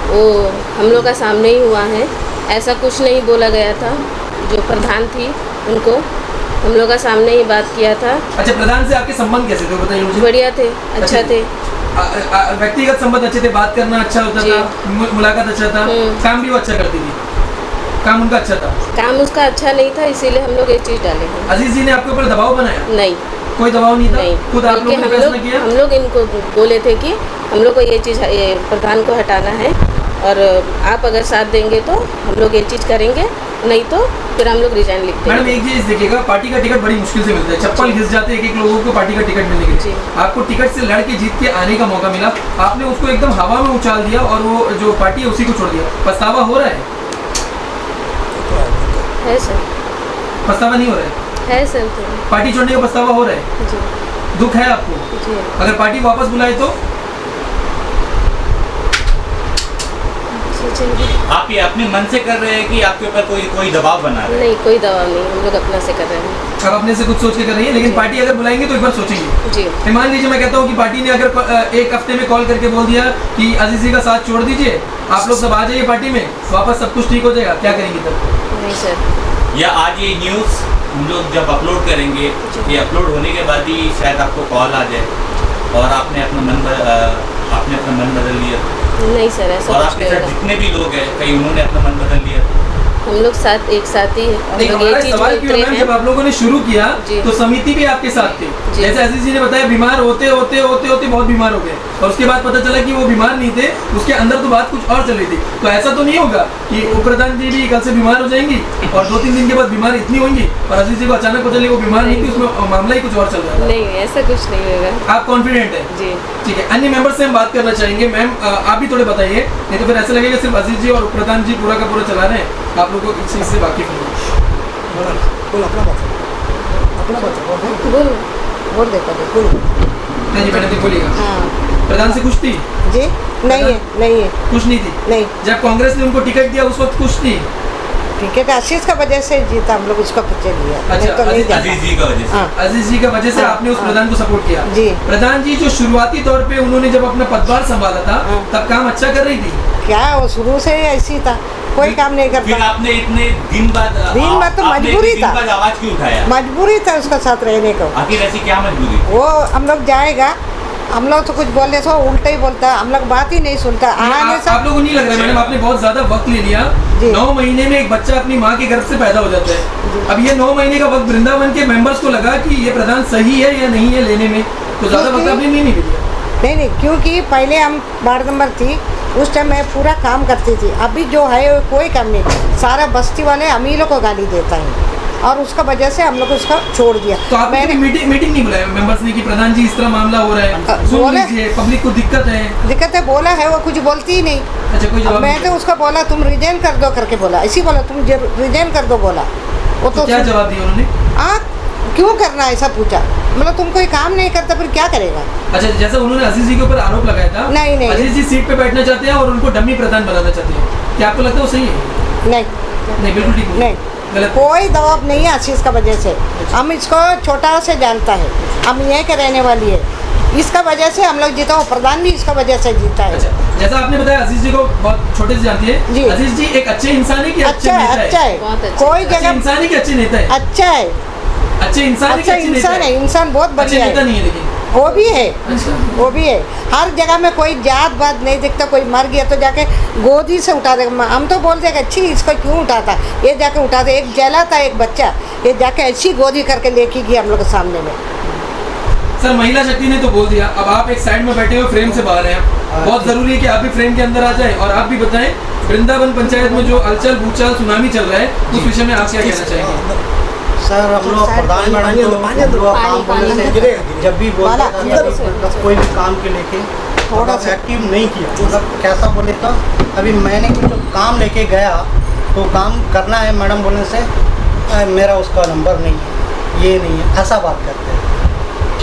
वो हम लोग का सामने ही हुआ है। ऐसा कुछ नहीं बोला गया था। जो प्रधान थी उनको हम लोग का सामने ही बात किया था। अच्छा, प्रधान से आपके संबंध कैसे थे बताइए मुझे? बढ़िया थे, अच्छा थे। व्यक्तिगत संबंध अच्छे थे, बात करना अच्छा होता था, मुलाकात अच्छा था, काम भी वो अच्छा करती थी, काम उनका अच्छा था? काम उसका अच्छा नहीं था, इसीलिए हम लोग ये चीज़ डाले हैं। अजीज जी ने आपके ऊपर दबाव बनाया? नहीं, कोई दबाव नहीं था? नहीं। खुद आप लोगों ने फैसला किया? हम लोग इनको बोले थे कि हम लोग को ये चीज़ प्रधान को हटाना है और आप अगर साथ देंगे तो हम लोग ये चीज़ करेंगे, नहीं तो फिर हम लोग रिजाइन लिख देंगे। मैडम एक चीज देखिएगा, पार्टी का टिकट बड़ी मुश्किल से मिलता है, चप्पल घिस जाते हैं एक लोगों को पार्टी का टिकट मिलने के लिए। आपको टिकट से लड़ के जीत के आने का मौका मिला, आपने उसको एकदम हवा में उछाल दिया और वो जो पार्टी है उसी को छोड़ दिया। पछतावा हो रहा है सर? पछतावा नहीं हो रहा है सर। तो पार्टी छोड़ने का पछतावा हो रहा है? जी दुख है आपको? जी। अगर पार्टी वापस बुलाए तो? आप ये अपने मन से कर रहे हैं कि आपके ऊपर कोई दबाव बना रहे हैं? नहीं, कोई दबाव नहीं, हम लोग अपना से कर रहे हैं। अब अपने से कुछ सोच के कर रही है, लेकिन पार्टी अगर बुलाएंगे तो एक बार सोचेंगे। जी। मान लीजिए मैं कहता हूँ कि पार्टी ने अगर एक हफ्ते में कॉल करके बोल दिया कि अजीज जी का साथ छोड़ दीजिए, आप लोग सब आ जाइए पार्टी में, वापस सब कुछ ठीक हो जाएगा, क्या करेंगे तब? नहीं सर। या आज ये न्यूज़ हम लोग जब अपलोड करेंगे, ये अपलोड होने के बाद ही शायद आपको कॉल आ जाए और आपने अपना मन बदल लिया? नहीं सर, ऐसा और कुछ आपके नहीं साथ होगा। जितने भी लोग हैं कहीं उन्होंने अपना मन बदल लिया? हम लोग साथ एक साथ ही हम नहीं, लोग हमारा ये चीज़ सवाल में क्यों है उतरे मैम, हैं। जब आप लोगों ने शुरू किया जी। तो समिति भी आपके साथ थी। जी। जैसे अजीज जी ने बताया, बीमार होते बहुत बीमार हो गए और उसके बाद पता चला कि वो बीमार नहीं थे, उसके अंदर तो बात कुछ और चल रही थी। तो ऐसा तो नहीं होगा कि उप प्रधान जी भी कल से बीमार हो जाएंगी और 2-3 दिन के बाद बीमार इतनी होंगी और अजीज जी को अचानक पता चले वो बीमार नहीं थी, उसमें मामला ही कुछ और चल रहा था। नहीं, ऐसा कुछ नहीं होगा। आप कॉन्फिडेंट है? जी। ठीक है, अन्य मेंबर से हम बात करना चाहेंगे। मैम आप भी थोड़े बताइए, नहीं तो फिर ऐसा लगेगा सिर्फ अजीज जी और उप प्रधान जी पूरा का पूरा चला रहे हैं, आप लोगों को इस चीज़ से वाकिफ नहीं। बोल अपना बात बोल देता बोल। हाँ जी मैडम जी बोलिएगा। हाँ प्रधान से खुश थी? जी नहीं है खुश नहीं थी? नहीं। जब कांग्रेस ने उनको टिकट दिया उस वक्त खुश थी? टिकट आशीष का वजह से जीता, हम लोग उसका पीछे लिया। अच्छा, नहीं तो नहीं जाता। अजीज जी का वजह से? हाँ। अजीज जी का वजह से आपने उस प्रधान को सपोर्ट किया? जी। प्रधान जी जो शुरुआती तौर पे उन्होंने जब अपना पदभार संभाला था हाँ। तब काम अच्छा कर रही थी? क्या वो शुरू से ही ऐसी था, कोई काम नहीं फिर करता। आपने इतने दिन बाद तो आपने मजबूरी इतने था। दिन बाद आवाज क्यों उठाया? मजबूरी था उसका साथ रहने को। आखिर ऐसी क्या मजबूरी थी? वो हम लोग जाएगा, हम लोग तो कुछ बोलने से उल्टा ही बोलता, हम लोग बात ही नहीं सुनता। आने से आप लोगों को नहीं लग रहा है मैडम आपने बहुत ज्यादा वक्त ले लिया? जी। 9 महीने में एक बच्चा अपनी माँ के गर्भ से पैदा हो जाता है। अब ये 9 महीने का वक्त वृंदावन के मेंबर्स को लगा कि ये प्रधान सही है या नहीं है लेने में, तो ज्यादा वक्त आपने नहीं लिया। नहीं, क्योंकि पहले हम वार्ड नंबर थी, उस टाइम मैं पूरा काम करती थी। अभी जो है वो कोई काम नहीं, सारा बस्ती वाले अमीरों को गाली देता है और उसका वजह से हम लोग उसका छोड़ दिया। तो आपने मीटिंग नहीं बुलाया मेंबर्स ने कि प्रधान जी इस तरह मामला हो रहा है, सुन बोले लीजिए, पब्लिक को दिक्कत है बोला है, वो कुछ बोलती ही नहीं। अच्छा कोई जवाब मैं नहीं तो उसका बोला तुम रिजाइन कर दो करके बोला, इसी बोला तुम रिजाइन कर दो बोला। वो तो क्या जवाब दिया उन्होंने? क्यों करना ऐसा पूछा, मतलब तुम कोई काम नहीं करता फिर क्या करेगा। अच्छा जैसा उन्होंने अजीज जी के ऊपर आरोप लगाया था, नहीं। अजीज जी सीट पे बैठना चाहते हैं और उनको डमी प्रधान बनाना चाहते हैं, क्या आपको लगता है वो सही है? नहीं बिल्कुल ठीक नहीं, गलत। कोई दबाव नहीं है आशीष का वजह से। हम इसको छोटा से जानता है, हम यहीं के रहने वाली है, इसका वजह से हम लोग जीता, वो प्रधान भी इसका वजह से जीता है। अच्छा जैसा आपने बताया अजीज जी को बहुत छोटे से जानती है जी। अजीज जी एक अच्छे इंसान है कि अच्छे नेता है? अच्छा है, बहुत अच्छा। कोई अच्छे जगह इंसान है कि अच्छे नेता है? अच्छा है, अच्छे इंसान है कि अच्छा अच्छे नेता इंसान है, इंसान बहुत अच्छे बढ़िया नेता है। नहीं है लेकिन वो भी है, अच्छा वो भी है। हर जगह में कोई जात बात नहीं देखता, कोई मर गया तो जाके गोदी से उठा देगा। हम तो बोलते हैं अच्छी इसको क्यों उठाता, ये जाके उठा दे। एक जला था एक बच्चा, ये जाके अच्छी गोदी करके लेके गई हम लोग के सामने में। सर महिला शक्ति ने तो बोल दिया, अब आप एक साइड में बैठे हुए फ्रेम से बाहर हैं, बहुत जरूरी है कि आप भी फ्रेम के अंदर आ जाएं और आप भी बताएं वृंदावन पंचायत में जो अलचल भूचाल सुनामी चल रहा है उस विषय में आप क्या कहना चाहेंगे? सर हम लोग प्रधान मैडम को काम बोलने से जब भी बोलते हैं कोई भी काम के लेके थोड़ा सा एक्टिव नहीं किया, मतलब कैसा बोले तो अभी मैंने कुछ काम लेके गया तो काम करना है मैडम बोलने से मेरा उसका नंबर नहीं है, ये नहीं है, ऐसा बात करते हैं।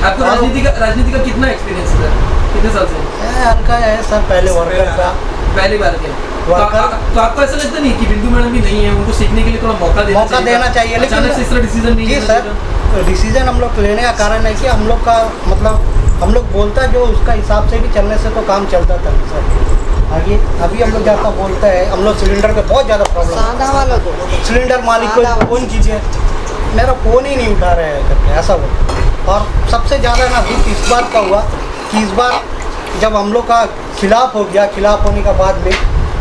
आपको राजनीति का कितना एक्सपीरियंस है सर, कितने साल से? हल्का है सर, पहले वर्कर था, पहली बार के तो आपको ऐसा लगता नहीं कि बिंदु मैडम भी नहीं है, उनको सीखने के लिए थोड़ा मौका देना चाहिए? लेकिन अचानक से इस तरह डिसीजन नहीं जी लेना सर, डिसीजन हम लोग लेने का कारण है कि हम लोग का मतलब हम लोग बोलता जो उसका हिसाब से भी चलने से तो काम चलता था सर। आगे अभी हम लोग ज़्यादा बोलते हैं, हम लोग सिलेंडर का बहुत ज़्यादा प्रॉब्लम, सिलेंडर मालिक को फ़ोन कीजिए, मेरा फ़ोन ही नहीं उठा रहा है करके ऐसा बोलता। और सबसे ज़्यादा ना दुख इस बात का हुआ कि इस बार जब हम लोग का खिलाफ हो गया, खिलाफ होने के बाद में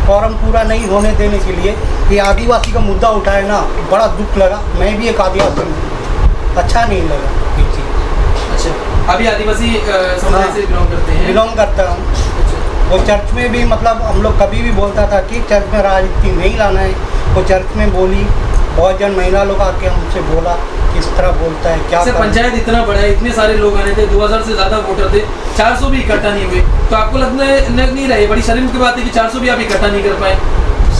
फॉर्म पूरा नहीं होने देने के लिए ये आदिवासी का मुद्दा उठाए ना, बड़ा दुख लगा। मैं भी एक आदिवासी हूँ, अच्छा नहीं लगा ये चीज़। अच्छा अभी आदिवासी समुदाय से बिलोंग करते हैं? बिलोंग करता हूँ। वो चर्च में भी मतलब हम लोग कभी भी बोलता था कि चर्च में राजनीति नहीं लाना है, वो चर्च में बोली, बहुत जन महिला लोग आके हमसे बोला किस तरह बोलता है क्या। सर पंचायत इतना बड़ा है, इतने सारे लोग आने थे, 2000 से ज़्यादा वोटर थे, 400 भी इकट्ठा नहीं हुए, तो आपको लगने नहीं रही बड़ी शर्म की बात है कि 400 भी आप इकट्ठा नहीं कर पाए?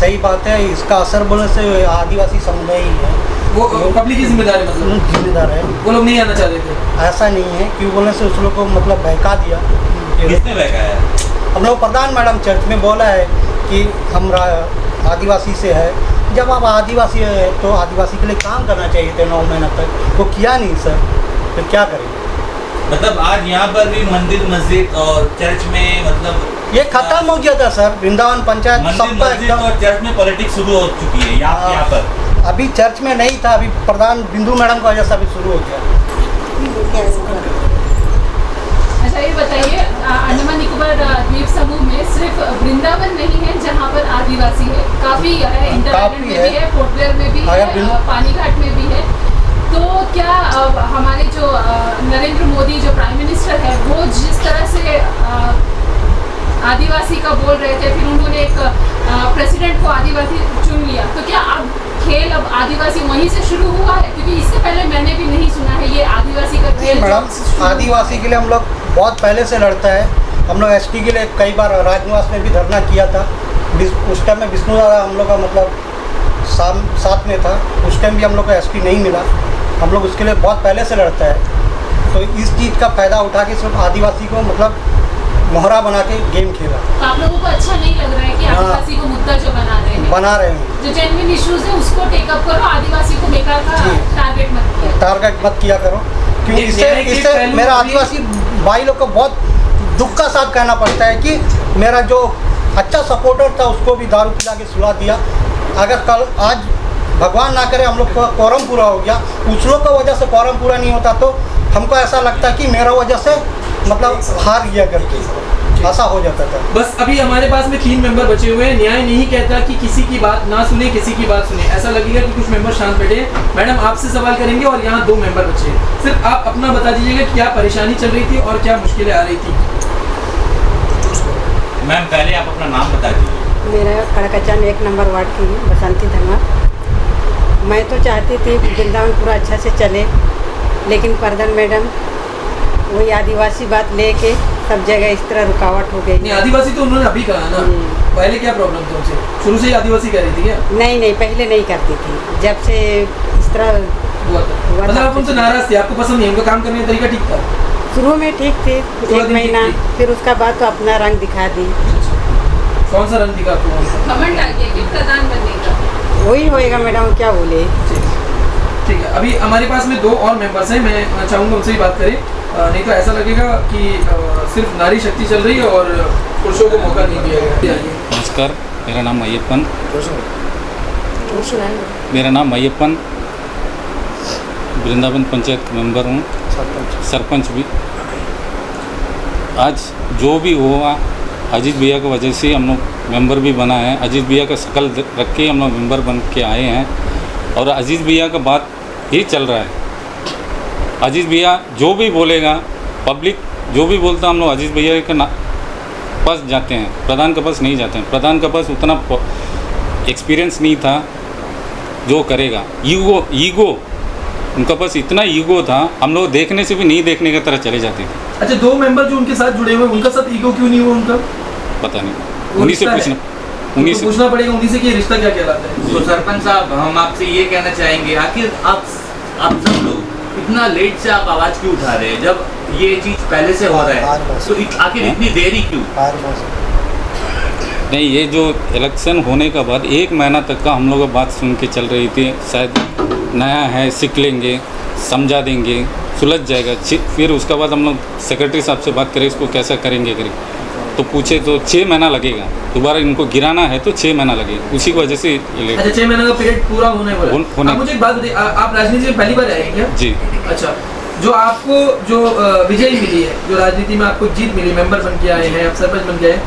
सही बात है, इसका असर बोलने से आदिवासी समुदाय ही है, वो पब्लिक की जिम्मेदार है, मतलब जिम्मेदार है। वो लोग नहीं आना चाहते थे? ऐसा नहीं है, क्यों बोलने से उस लोग को मतलब बहका दिया। किसने बहकाया? हम लोग प्रधान मैडम चर्च में बोला है कि हम आदिवासी से है, जब आप आदिवासी है तो आदिवासी के लिए काम करना चाहिए थे 9 महीना तक, वो किया नहीं सर, तो क्या करेंगे। मतलब आज यहाँ पर भी मंदिर मस्जिद और चर्च में मतलब ये खत्म हो गया था सर, वृंदावन पंचायत मंदिर मस्जिद और चर्च में पॉलिटिक्स शुरू हो चुकी है यहाँ पर। अभी चर्च में नहीं था, अभी प्रधान बिंदु मैडम की वजह से अभी शुरू हो गया। अच्छा ये बताइए अंडमान निकोबार द्वीप समूह में सिर्फ वृंदावन नहीं है जहाँ पर आदिवासी है, काफी है, इंटर आइलैंड में भी है, पोर्ट ब्लेयर में भी है, पानीघाट में भी है। तो क्या हमारे जो नरेंद्र मोदी जो प्राइम मिनिस्टर है वो जिस तरह से आदिवासी का बोल रहे थे, फिर उन्होंने एक प्रेसिडेंट को आदिवासी चुन लिया, तो क्या अब खेल अब आदिवासी वहीं से शुरू हुआ है? क्योंकि इससे पहले मैंने भी नहीं सुना है ये आदिवासी का खेल। मैडम आदिवासी के लिए हम लोग बहुत पहले से लड़ता है, हम लोग एसटी के लिए कई बार राजनिवास में भी धरना किया था, उस टाइम में विष्णु दादा हम लोग का मतलब साथ में था, उस टाइम भी हम लोग को एसटी नहीं मिला, हम लोग उसके लिए बहुत पहले से लड़ता है। तो इस चीज़ का फ़ायदा उठा के सिर्फ आदिवासी को मतलब मोहरा बना के गेम खेला। तो आप लोगों को अच्छा नहीं लग रहा है कि आदिवासी को मुद्दा जो बना रहे हैं जो जेन्युइन इश्यूज है उसको टेकअप करो, आदिवासी को बेकार का टारगेट मत किया करो, क्योंकि इससे मेरा आदिवासी भाई लोग को बहुत दुख का साथ कहना पड़ता है कि मेरा जो अच्छा सपोर्टर था उसको भी दारू पिला के सुला दिया, अगर कल आज भगवान ना करे हम लोग का quorum पूरा हो गया, कुछ लोग का वजह से quorum पूरा नहीं होता तो हमको ऐसा लगता है कि मेरा वजह से मतलब हार गया करके ऐसा हो जाता था। बस अभी हमारे पास में 3 मेंबर बचे हुए हैं। न्याय नहीं कहता कि किसी की बात ना सुने, किसी की बात सुने। ऐसा लगेगा कि कुछ मेंबर शांत बैठे हैं। मैडम आपसे सवाल करेंगे और यहाँ 2 मेंबर बचे हैं। सिर्फ आप अपना बता दीजिएगा क्या परेशानी चल रही थी और क्या मुश्किलें आ रही थी। मैम पहले आप अपना नाम बता दीजिए। मेरा कड़कचन 1 नंबर वार्ड की हूँ, बसंती धमा। मैं तो चाहती थी वृंदावन पूरा अच्छा से चले, लेकिन प्रधान मैडम वही आदिवासी बात लेके सब जगह इस तरह रुकावट हो गई। नहीं, आदिवासी तो उन्होंने अभी कहा ना, पहले क्या प्रॉब्लम था उनसे? शुरू से ही आदिवासी कह रही थी क्या? नहीं, पहले नहीं करती थी, जब से इस तरह हुआ था। मतलब आप उनसे नाराज थे, आपको पसंद नहीं, उनका काम करने का तरीका ठीक था? शुरू में ठीक थी, 1 महीना, फिर उसका बाद तो अपना रंग दिखा दी। कौन सा रंग दिखा आपको? कमेंट आ गया कि प्रधान बनने का वही होएगा मैडम, क्या बोले। ठीक है, अभी हमारे पास में 2 और मेंबर्स हैं, मैं चाहूँगा उनसे ही बात करें। नहीं तो ऐसा लगेगा कि सिर्फ नारी शक्ति चल रही है और पुरुषों को मौका नहीं दिया गया। नमस्कार, मेरा नाम अय्यप्पन। मेरा नाम अय्यप्पन, वृंदावन पंचायत मेंबर हूँ, सरपंच भी। आज जो भी हुआ अजीत भैया की वजह से हम लोग मेंबर भी बना है। अजीत भैया का शकल रख के हम लोग मेंबर बन के आए हैं और अजीत भैया का बात ही चल रहा है। अजीत भैया जो भी बोलेगा, पब्लिक जो भी बोलता, हम लोग अजीत भैया के पास जाते हैं, प्रधान के पास नहीं जाते हैं। प्रधान के पास उतना एक्सपीरियंस नहीं था जो करेगा। ईगो उनका पास इतना ईगो था, हम लोग देखने से भी नहीं देखने की तरह चले जाते थे। अच्छा, 2 मेंबर जो उनके साथ जुड़े हुए, उनका साथ ईगो क्यों नहीं हुआ उनका? पता नहीं, उन्हीं से पूछना, उन्हीं से पूछना पड़ेगा उन्हीं से कि रिश्ता क्या कहलाता है। तो सरपंच साहब, हम आपसे ये कहना चाहेंगे, आखिर आप सब लोग इतना लेट से आप आवाज़ क्यों उठा रहे हैं जब ये चीज़ पहले से हो रहा है? तो आखिर इतनी देरी क्यों? नहीं, ये जो इलेक्शन होने का बाद 1 महीना तक का हम लोग बात सुन के चल रही थी, शायद नया है, सीख लेंगे, समझा देंगे, सुलझ जाएगा। फिर उसके बाद हम लोग सेक्रेटरी साहब से बात करें, इसको कैसा करेंगे तो पूछे तो 6 महीना लगेगा। दोबारा इनको गिराना है तो 6 महीना लगेगा, उसी की वजह से। अच्छा, 6 महीने का पीरियड पूरा होने वाला है। मुझे एक बात बताइए, आप राजनीति में पहली बार आए क्या? जी। अच्छा, जो आपको जो विजयी मिली है, जो राजनीति में आपको जीत मिली, मेंबर बन के आए हैं, आप सरपंच बन के आए,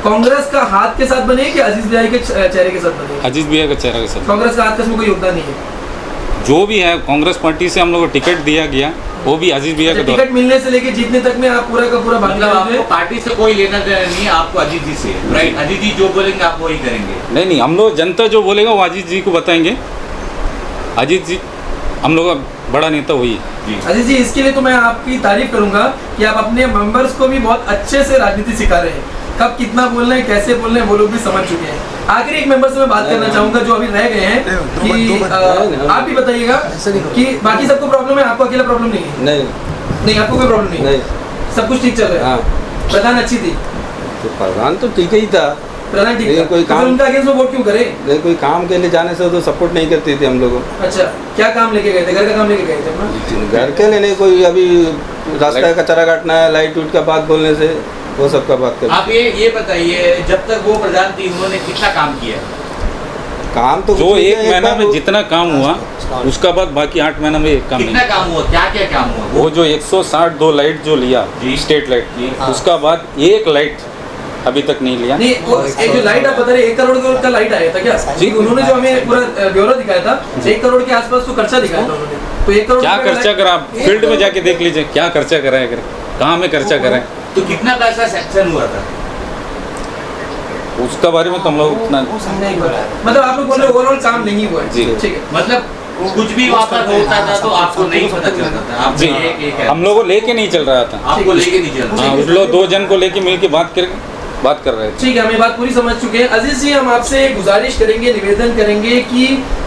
कांग्रेस का हाथ के साथ बने कि अजीज भैया के चेहरे के साथ बने? अजीज भैया के चेहरे के साथ। कांग्रेस का हाथ का इसमें कोई योगदान नहीं है? जो भी है, कांग्रेस पार्टी से हम लोग को टिकट दिया गया, वो भी अजीज भैया के द्वारा। टिकट मिलने से लेके जीतने तक में आप पूरा का पूरा मतलब आपको पार्टी से कोई लेना देना नहीं है, आपको अजीत जी से, राइट? अजीत जी जो बोलेंगे आप वही करेंगे? नहीं, हम लोग जनता जो बोलेगा वो अजीत जी को बताएंगे। अजीत जी हम लोग का बड़ा नेता वही है। अजीत जी, इसके लिए तो मैं आपकी तारीफ करूंगा कि आप अपने मेंबर्स को भी बहुत अच्छे से राजनीति सिखा रहे हैं। कब कितना बोलना है, कैसे बोलना है, वो लोग भी समझ चुके हैं। आखिरी एक मेंबर से मैं बात करना चाहूंगा जो अभी रह गए हैं कि आप भी बताइएगा कि बाकी सबको प्रॉब्लम है, आपको अकेला प्रॉब्लम नहीं है? नहीं, आपको कोई प्रॉब्लम नहीं? सब कुछ ठीक चल रहा है? प्रधान अच्छी थी? प्रधान तो ठीक ही था। प्रधान ठीक था, कोई काम उनका अगेंस्ट में वोट क्यों करे? नहीं, कोई काम के लिए जाने से तो सपोर्ट नहीं करती थी हम लोगों को। अच्छा, क्या काम लेके गए थे? घर का काम लेके गए थे अपना? घर के लिए नहीं, कोई अभी रास्ता का कचरा काटना है, लाइट उट का बात बोलने से वो सब का बात कर। आप ये बताइए, जब तक वो प्रधान थी उन्होंने कितना काम किया? काम तो जो 1 महीना में जितना काम हुआ, उसका बाद बाकी 8 महीना में एक काम कितना काम हुआ? क्या काम हुआ? वो जो 162 लाइट जो लिया, स्टेट लाइट, उसका बाद 1 लाइट अभी तक नहीं लिया। नहीं, एक जो लाइट आप बता रहे 1 करोड़ का लाइट आया था क्या? जी, उन्होंने जो हमें पूरा ब्यौरा दिखाया था, 1 करोड़ के आसपास तो खर्चा दिखाया था उन्होंने। तो 1 करोड़ क्या खर्चा करा? आप फील्ड में जाके देख लीजिए क्या खर्चा कराए, कहाँ में खर्चा कराए। तो कितना पैसा सैंक्शन हुआ था? उसका बारे में तो हम लोग उतना मतलब आप लोग बोल रहे ओवरऑल काम नहीं हुआ है? जी, ठीक है। मतलब कुछ भी वहाँ पर होता था तो आपको नहीं पता चलता था? आप जी, हम लोगों को लेके नहीं चल रहा था। आपको लेके नहीं चल रहा? उस लोग 2 जन को लेके मिलके बात कर रहे थे। ठीक है, हम ये बात पूरी समझ चुके हैं। अजीज जी, हम आपसे गुजारिश करेंगे, निवेदन करेंगे कि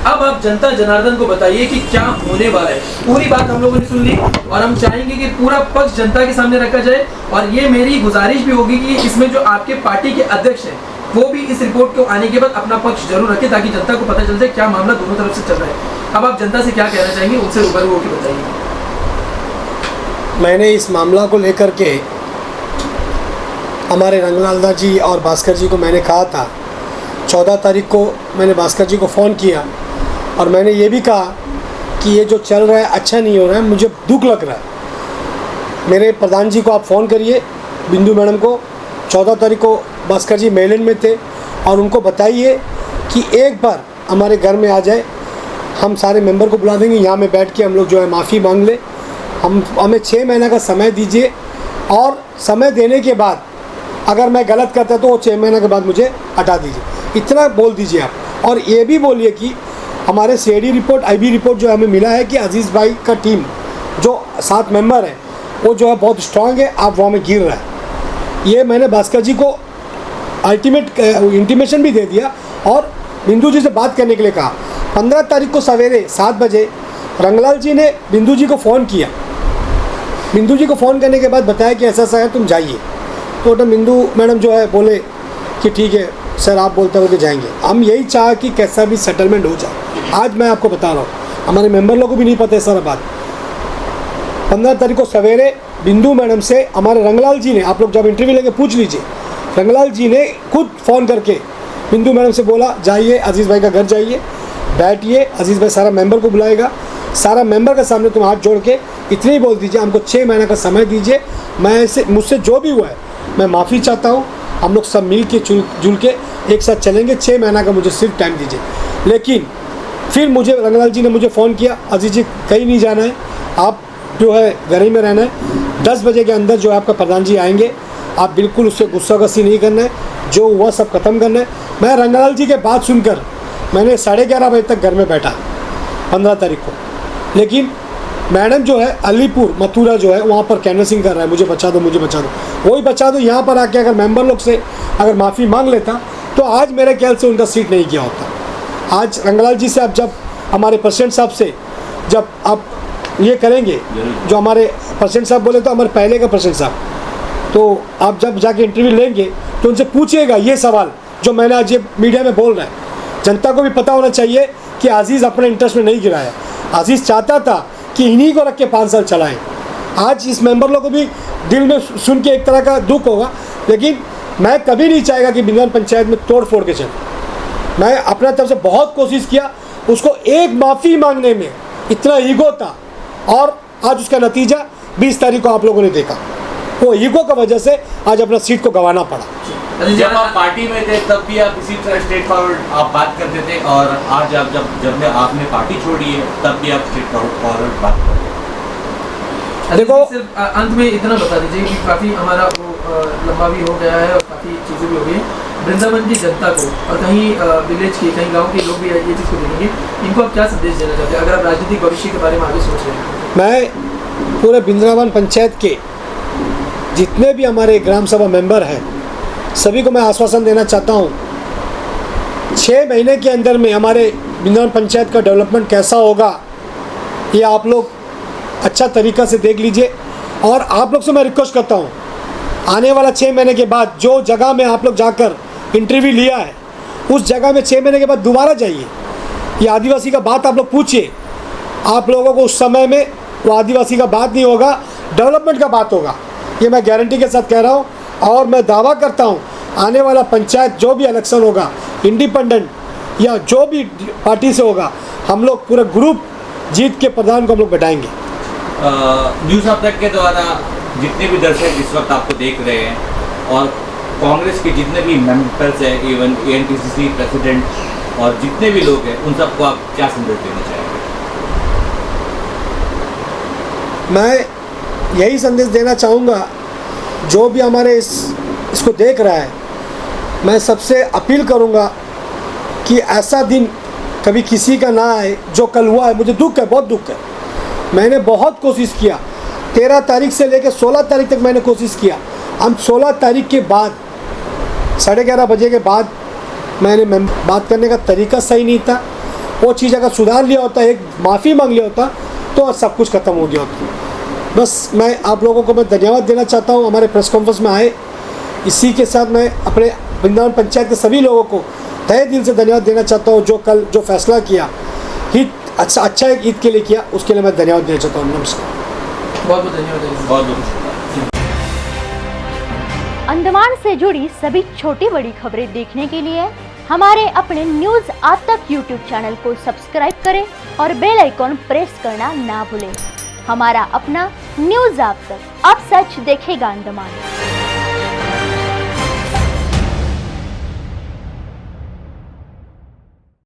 अब आप जनता जनार्दन को बताइए कि क्या होने वाला है। पूरी बात हम लोगों ने सुन ली और हम चाहेंगे कि पूरा पक्ष जनता के सामने रखा जाए। और ये मेरी गुजारिश भी होगी कि इसमें जो आपके पार्टी के अध्यक्ष हैं वो भी इस रिपोर्ट को आने के बाद अपना पक्ष जरूर रखें, ताकि जनता को पता चल जाए क्या मामला दोनों तरफ से चल रहा है। अब आप जनता से क्या कहना चाहेंगे, उनसे रूबरू होकर बताइए। मैंने इस मामला को लेकर के हमारे रंगलाल दा जी और भास्कर जी को मैंने कहा था 14 तारीख को मैंने भास्कर जी को फ़ोन किया और मैंने ये भी कहा कि ये जो चल रहा है अच्छा नहीं हो रहा है, मुझे दुख लग रहा है। मेरे प्रधान जी को आप फ़ोन करिए, बिंदु मैडम को। 14 तारीख को भास्कर जी मेलैंड में थे और उनको बताइए कि एक बार हमारे घर में आ जाए, हम सारे मेंबर को बुला देंगे, यहाँ में बैठ के हम लोग जो है माफ़ी मांग ले। हमें 6 महीने का समय दीजिए और समय देने के बाद अगर मैं गलत करता तो वो 6 महीने के बाद मुझे हटा दीजिए, इतना बोल दीजिए आप। और ये भी बोलिए कि हमारे सीआईडी रिपोर्ट, आईबी रिपोर्ट जो हमें मिला है कि अजीज़ भाई का टीम जो 7 मेंबर है वो जो है बहुत स्ट्रांग है, आप वहाँ में गिर रहा है। ये मैंने भास्कर जी को अल्टीमेट इंटीमेशन भी दे दिया और बिंदु जी से बात करने के लिए कहा। 15 तारीख को सवेरे 7 बजे रंगलाल जी ने बिंदु जी को फ़ोन किया। बिंदु जी को फ़ोन करने के बाद बताया कि ऐसा है, तुम जाइए। तो बिंदु मैडम जो है बोले कि ठीक है सर, आप बोलते हो कि जाएंगे। हम यही चाह कि कैसा भी सेटलमेंट हो जाए। आज मैं आपको बता रहा हूँ, हमारे मेंबर लोगों को भी नहीं पता है सारा बात। 15 तारीख को सवेरे बिंदु मैडम से हमारे रंगलाल जी ने, आप लोग जब इंटरव्यू लेके पूछ लीजिए, रंगलाल जी ने खुद फ़ोन करके बिंदु मैडम से बोला जाइए अजीज़ भाई का घर जाइए, बैठिए, अजीज़ भाई सारा मेंबर को बुलाएगा, सारा मेंबर के सामने तुम हाथ जोड़ के इतने ही बोल दीजिए हमको 6 महीने का समय दीजिए, मुझसे जो भी हुआ है मैं माफ़ी चाहता हूँ, हम लोग सब मिल के जुल के एक साथ चलेंगे, 6 महीना का मुझे सिर्फ टाइम दीजिए। लेकिन फिर मुझे रंगलाल जी ने मुझे फ़ोन किया, अजीज़ जी कहीं नहीं जाना है, आप जो है घर ही में रहना है, 10 बजे के अंदर जो है आपका प्रधान जी आएंगे, आप बिल्कुल उससे गुस्सा गस्सी नहीं करना है, जो हुआ सब ख़त्म करना है। मैं रंगलाल जी के बात सुनकर मैंने 11:30 बजे तक घर में बैठा 15 तारीख को। लेकिन मैडम जो है अलीपुर मथुरा जो है वहाँ पर कैनवसिंग कर रहा है, मुझे बचा दो, मुझे बचा दो, वही बचा दो। यहाँ पर आके अगर मेंबर लोग से अगर माफ़ी मांग लेता तो आज मेरे ख्याल से उनका सीट नहीं किया होता। आज रंगलाल जी से आप जब हमारे प्रेसिडेंट साहब से जब आप ये करेंगे, जो हमारे प्रेसिडेंट साहब बोले तो हमारे पहले का प्रेसिडेंट साहब, तो आप जब जाके इंटरव्यू लेंगे तो उनसे पूछिएगा ये सवाल जो मैंने आज ये मीडिया में बोल रहा है। जनता को भी पता होना चाहिए कि अजीज़ अपने इंटरेस्ट में नहीं गिरा है। अजीज़ चाहता था कि इन्हीं को रख के 5 साल चलाएं। आज इस मेंबर लोगों को भी दिल में सुन के एक तरह का दुख होगा, लेकिन मैं कभी नहीं चाहेगा कि बिंदावन पंचायत में तोड़ फोड़ के चले। मैं अपना तरफ से बहुत कोशिश किया, उसको एक माफ़ी मांगने में इतना ईगो था और आज उसका नतीजा 20 तारीख को आप लोगों ने देखा। वो ईगो का वजह से आज अपना सीट को गंवाना पड़ा। जब आप पार्टी में थे तब भी आप इसी तरह स्ट्रेट फॉरवर्ड आप बात करते थे और आज आप जब आपने पार्टी छोड़ी है तब भी आप स्ट्रेट फॉरवर्ड बात करते हैं। देखो सिर्फ अंत में इतना बता दीजिए कि काफ़ी हमारा वो लंबा भी हो गया है और काफ़ी चीज़ें भी हो गई। वृंदावन की जनता को और कहीं विलेज की कहीं गाँव के लोग भी ये चीज़ को देखेंगे, इनको आप क्या संदेश देना चाहते हैं अगर आप राजनीतिक भविष्य के बारे में आगे सोच रहे हैं? मैं पूरे वृंदावन पंचायत के जितने भी हमारे ग्राम सभा मेंबर हैं सभी को मैं आश्वासन देना चाहता हूँ, 6 महीने के अंदर में हमारे वृंदावन पंचायत का डेवलपमेंट कैसा होगा ये आप लोग अच्छा तरीक़ा से देख लीजिए। और आप लोग से मैं रिक्वेस्ट करता हूँ, आने वाला 6 महीने के बाद जो जगह में आप लोग जाकर इंटरव्यू लिया है उस जगह में 6 महीने के बाद दोबारा जाइए। ये आदिवासी का बात आप लोग पूछिए, आप लोगों को उस समय में वो आदिवासी का बात नहीं होगा, डेवलपमेंट का बात होगा। ये मैं गारंटी के साथ कह रहा हूँ और मैं दावा करता हूँ आने वाला पंचायत जो भी इलेक्शन होगा, इंडिपेंडेंट या जो भी पार्टी से होगा, हम लोग पूरा ग्रुप जीत के प्रधान को हम लोग बैठाएंगे। न्यूज़ अब तक के द्वारा जितने भी दर्शक इस वक्त आपको देख रहे हैं और कांग्रेस के जितने भी मेंबर्स हैं, इवन ANTCC प्रेसिडेंट और जितने भी लोग हैं, उन सबको आप क्या संदेश देना चाहेंगे? मैं यही संदेश देना चाहूँगा, जो भी हमारे इसको देख रहा है, मैं सबसे अपील करूँगा कि ऐसा दिन कभी किसी का ना आए जो कल हुआ है। मुझे दुख है, बहुत दुख है। मैंने बहुत कोशिश किया, 13 तारीख से लेकर 16 तारीख तक मैंने कोशिश किया। हम 16 तारीख के बाद 11:30 बजे के बाद मैंने बात करने का तरीका सही नहीं था। वो चीज़ अगर सुधार लिया होता, एक माफ़ी मांग लिया होता तो सब कुछ ख़त्म हो गया होता। बस मैं आप लोगों को मैं धन्यवाद देना चाहता हूँ हमारे प्रेस कॉन्फ्रेंस में आए। इसी के साथ मैं अपने वृंदावन पंचायत के सभी लोगों को तहे दिल से धन्यवाद देना चाहता हूँ, जो कल जो फैसला किया हित अच्छा एक हित के लिए किया, उसके लिए मैं धन्यवाद देना चाहता हूँ। नमस्कार, बहुत बहुत धन्यवाद। बहुत बहुत अंडमान से जुड़ी सभी छोटी बड़ी खबरें देखने के लिए हमारे अपने न्यूज़ आप तक यूट्यूब चैनल को सब्सक्राइब करें और बेल आइकॉन प्रेस करना ना भूलें। हमारा अपना न्यूज़ आप तक, अब सच देखेगा अंडमान।